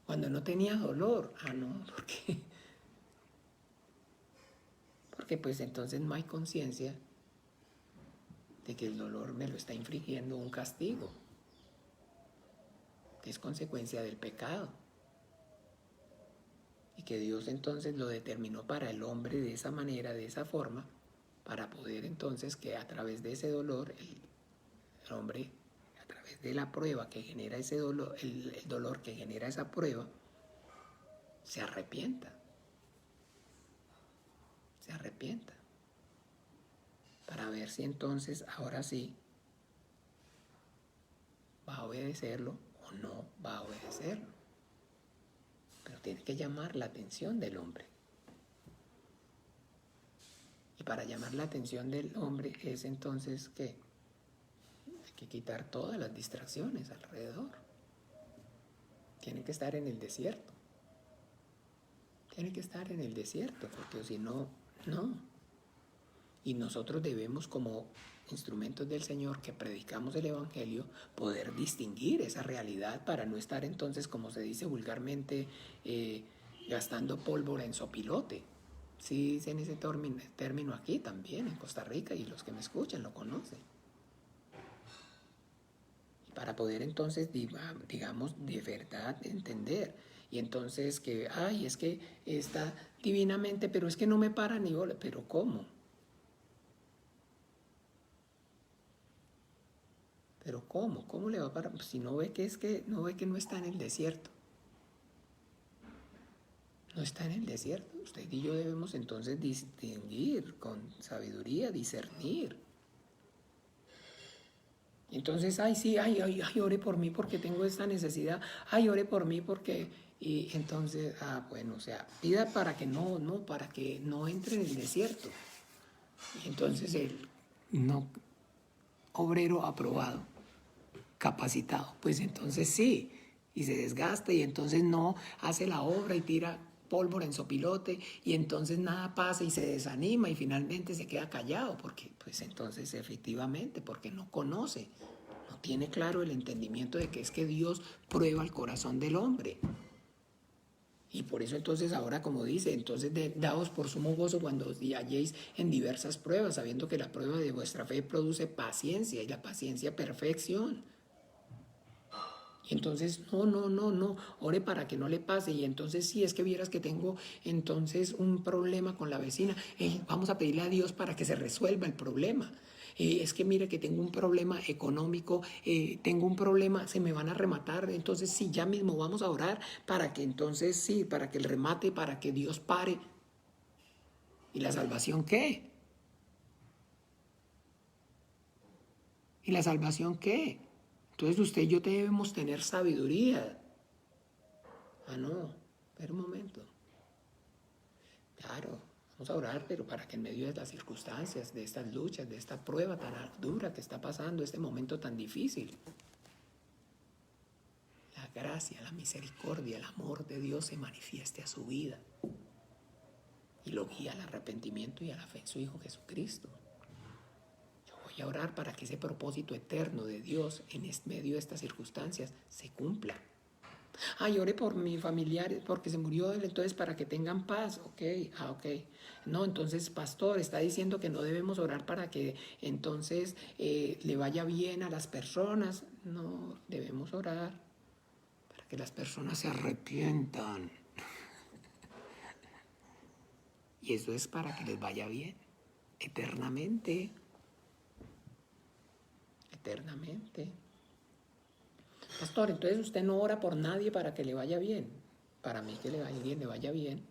Cuando no tenía dolor. Ah, no, porque pues entonces no hay conciencia de que el dolor me lo está infligiendo un castigo, que es consecuencia del pecado. Y que Dios entonces lo determinó para el hombre de esa manera, de esa forma, para poder entonces que a través de ese dolor, el hombre, a través de la prueba que genera ese dolor, el dolor que genera esa prueba, se arrepienta. Se arrepienta. Para ver si entonces, ahora sí, va a obedecerlo o no va a obedecerlo. Pero tiene que llamar la atención del hombre. Y para llamar la atención del hombre es entonces que hay que quitar todas las distracciones alrededor. Tiene que estar en el desierto. Tiene que estar en el desierto, porque si no, no. Y nosotros debemos, como instrumentos del Señor que predicamos el Evangelio, poder distinguir esa realidad para no estar entonces, como se dice vulgarmente, gastando pólvora en sopilote. Sí dicen ese término aquí también, en Costa Rica, y los que me escuchan lo conocen. Para poder entonces, digamos, de verdad entender. Y entonces que, ay, es que está divinamente, pero es que no me para ni bola. ¿Pero cómo? ¿Pero cómo? ¿Cómo le va a parar? Pues si no ve que no está en el desierto. No está en el desierto. Usted y yo debemos entonces distinguir con sabiduría, discernir. Entonces, ay, sí, ay, ore por mí porque tengo esta necesidad. Ay, ore por mí porque Y entonces, bueno, o sea, pida para que para que no entre en el desierto. Y entonces el no obrero aprobado, capacitado, pues entonces sí, y se desgasta y entonces no hace la obra y tira pólvora en sopilote y entonces nada pasa y se desanima y finalmente se queda callado porque pues entonces efectivamente porque no conoce, no tiene claro el entendimiento de que es que Dios prueba el corazón del hombre. Y por eso entonces ahora, como dice, entonces daos por sumo gozo cuando os halléis en diversas pruebas, sabiendo que la prueba de vuestra fe produce paciencia y la paciencia perfección. Y entonces, no, ore para que no le pase. Y entonces, si es que vieras que tengo entonces un problema con la vecina, vamos a pedirle a Dios para que se resuelva el problema. Es que mire que tengo un problema económico, tengo un problema, se me van a rematar, entonces sí, ya mismo vamos a orar para que entonces sí, para que el remate, para que Dios pare. ¿Y la salvación qué? ¿Y la salvación qué? Entonces usted y yo debemos tener sabiduría. No, espera un momento. Claro, vamos a orar, pero para que en medio de las circunstancias, de estas luchas, de esta prueba tan dura que está pasando, este momento tan difícil, la gracia, la misericordia, el amor de Dios se manifieste a su vida y lo guía al arrepentimiento y a la fe en su Hijo Jesucristo. Yo voy a orar para que ese propósito eterno de Dios en medio de estas circunstancias se cumpla. Lloré por mi familiar porque se murió él, entonces para que tengan paz, ok. No, entonces pastor está diciendo que no debemos orar para que entonces le vaya bien a las personas. No, debemos orar para que las personas se arrepientan. Y eso es para que les vaya bien, eternamente. Pastor, entonces usted no ora por nadie para que le vaya bien. Para mí que le vaya bien,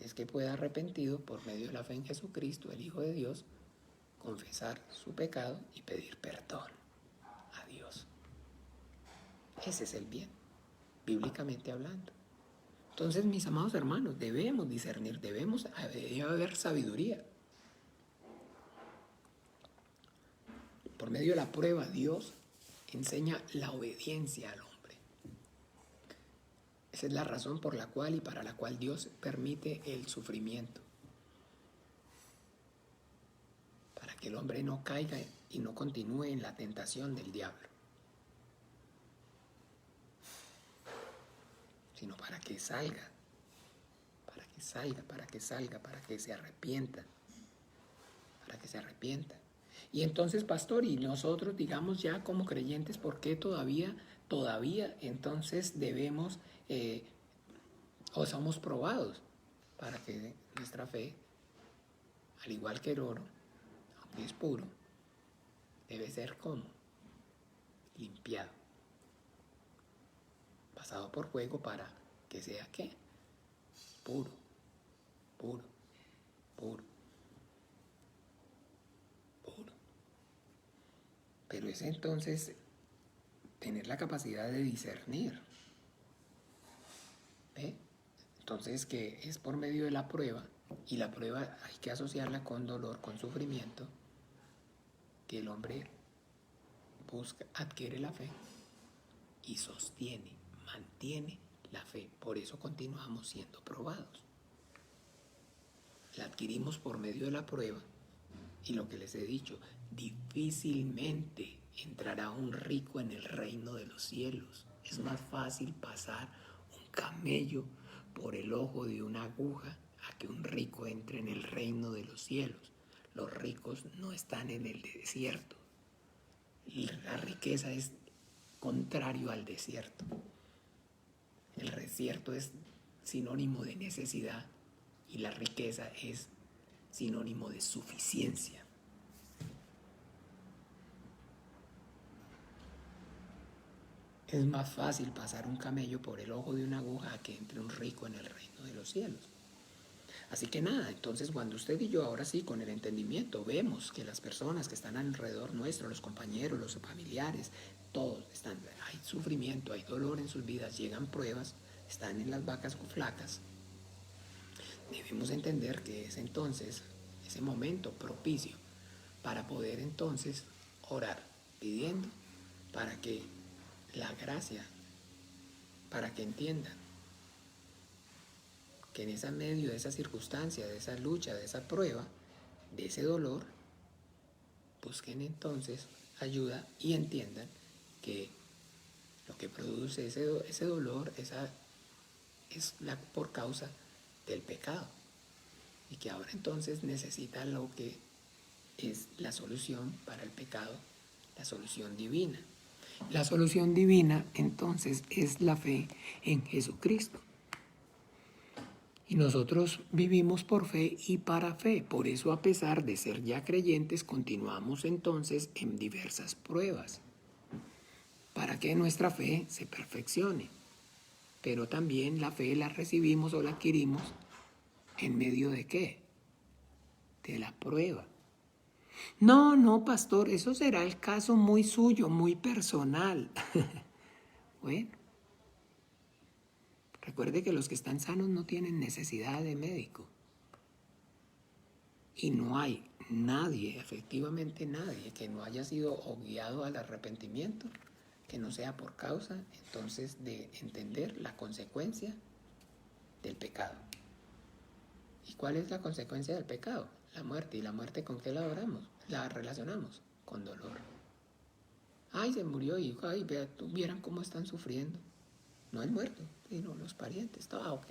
es que pueda arrepentido por medio de la fe en Jesucristo, el Hijo de Dios, confesar su pecado y pedir perdón a Dios. Ese es el bien, bíblicamente hablando. Entonces, mis amados hermanos, debemos discernir, debe haber sabiduría. Por medio de la prueba, Dios enseña la obediencia al hombre. Esa es la razón por la cual y para la cual Dios permite el sufrimiento. Para que el hombre no caiga y no continúe en la tentación del diablo. Sino para que salga, para que se arrepienta. Y entonces, pastor, y nosotros, digamos ya como creyentes, ¿por qué todavía entonces debemos o somos probados? Para que nuestra fe, al igual que el oro, aunque es puro, debe ser como limpiado, pasado por fuego para que sea ¿qué? Puro. Pero es entonces tener la capacidad de discernir. Entonces, que es por medio de la prueba, y la prueba hay que asociarla con dolor, con sufrimiento, que el hombre adquiere la fe y mantiene la fe. Por eso continuamos siendo probados. La adquirimos por medio de la prueba y lo que les he dicho, difícilmente entrará un rico en el reino de los cielos. Es más fácil pasar un camello por el ojo de una aguja a que un rico entre en el reino de los cielos. Los ricos no están en el desierto. La riqueza es contrario al desierto. El desierto es sinónimo de necesidad y la riqueza es sinónimo de suficiencia. Es más fácil pasar un camello por el ojo de una aguja a que entre un rico en el reino de los cielos. Así que nada, entonces cuando usted y yo ahora sí con el entendimiento vemos que las personas que están alrededor nuestro, los compañeros, los familiares, todos hay sufrimiento, hay dolor en sus vidas, llegan pruebas, están en las vacas flacas, debemos entender que es entonces ese momento propicio para poder entonces orar, pidiendo para que la gracia, para que entiendan que en ese medio de esa circunstancia, de esa lucha, de esa prueba, de ese dolor, busquen entonces ayuda y entiendan que lo que produce ese dolor es por causa del pecado y que ahora entonces necesita lo que es la solución para el pecado, la solución divina. La solución divina entonces es la fe en Jesucristo. Y nosotros vivimos por fe y para fe. Por eso, a pesar de ser ya creyentes, continuamos entonces en diversas pruebas para que nuestra fe se perfeccione. Pero también la fe la recibimos o la adquirimos en medio de ¿qué? De la prueba. No, pastor, eso será el caso muy suyo, muy personal. Bueno, recuerde que los que están sanos no tienen necesidad de médico. Y no hay nadie, efectivamente nadie, que no haya sido o guiado al arrepentimiento, que no sea por causa, entonces, de entender la consecuencia del pecado. ¿Y cuál es la consecuencia del pecado? La muerte. ¿Y la muerte con qué la relacionamos? Con dolor. Ay, se murió y ay, vieran cómo están sufriendo. No el muerto, sino los parientes. Ok.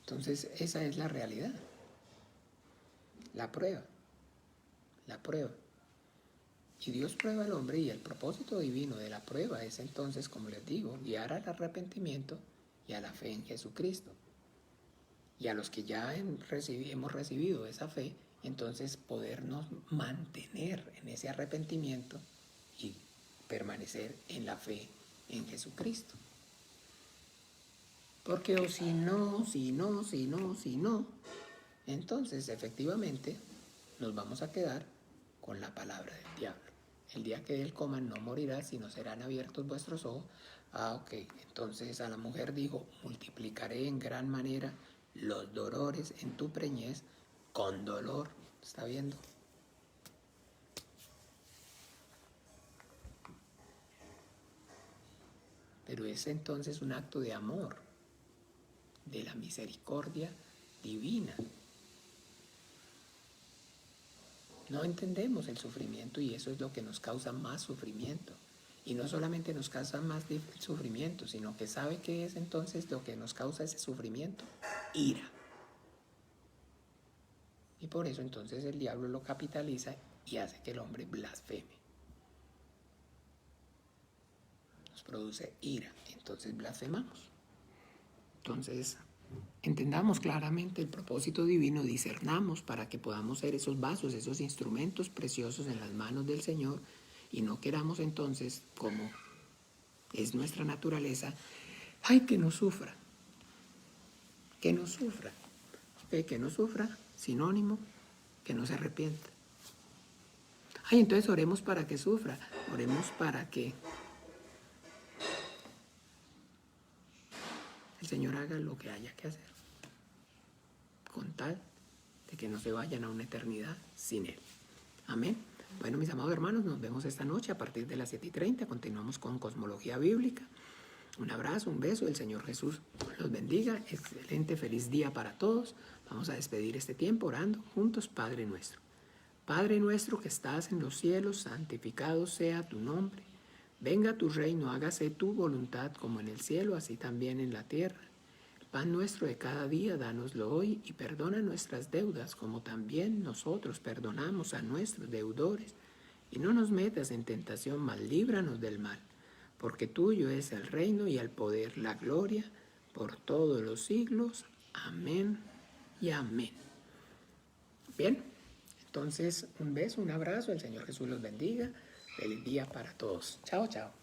Entonces, esa es la realidad. La prueba. Y Dios prueba al hombre y el propósito divino de la prueba es entonces, como les digo, guiar al arrepentimiento y a la fe en Jesucristo. Y a los que ya hemos recibido esa fe, entonces podernos mantener en ese arrepentimiento y permanecer en la fe en Jesucristo. Porque o si no, entonces efectivamente nos vamos a quedar con la palabra del diablo. El día que él coma no morirá, sino serán abiertos vuestros ojos. Ok. Entonces a la mujer dijo, multiplicaré en gran manera los dolores en tu preñez con dolor. ¿Está viendo? Pero es entonces un acto de amor, de la misericordia divina. No entendemos el sufrimiento y eso es lo que nos causa más sufrimiento. Y no solamente nos causa más sufrimiento, sino que ¿sabe qué es entonces lo que nos causa ese sufrimiento? Ira. Y por eso entonces el diablo lo capitaliza y hace que el hombre blasfeme. Nos produce ira, entonces blasfemamos. Entonces, entendamos claramente el propósito divino, discernamos para que podamos ser esos vasos, esos instrumentos preciosos en las manos del Señor y no queramos entonces, como es nuestra naturaleza, ¡ay, que no sufra! Que no sufra. Que no sufra, sinónimo, que no se arrepienta. Ay, entonces oremos para que sufra, oremos para que el Señor haga lo que haya que hacer, con tal de que no se vayan a una eternidad sin Él. Amén. Bueno, mis amados hermanos, nos vemos esta noche a partir de las 7:30. Continuamos con Cosmología Bíblica. Un abrazo, un beso. El Señor Jesús los bendiga. Excelente, feliz día para todos. Vamos a despedir este tiempo orando juntos. Padre nuestro. Padre nuestro que estás en los cielos, santificado sea tu nombre. Venga tu reino, hágase tu voluntad como en el cielo, así también en la tierra. El pan nuestro de cada día, dánoslo hoy y perdona nuestras deudas, como también nosotros perdonamos a nuestros deudores. Y no nos metas en tentación, mas líbranos del mal. Porque tuyo es el reino y el poder, la gloria, por todos los siglos. Amén y amén. Bien, entonces un beso, un abrazo, el Señor Jesús los bendiga. Feliz día para todos. Chao, chao.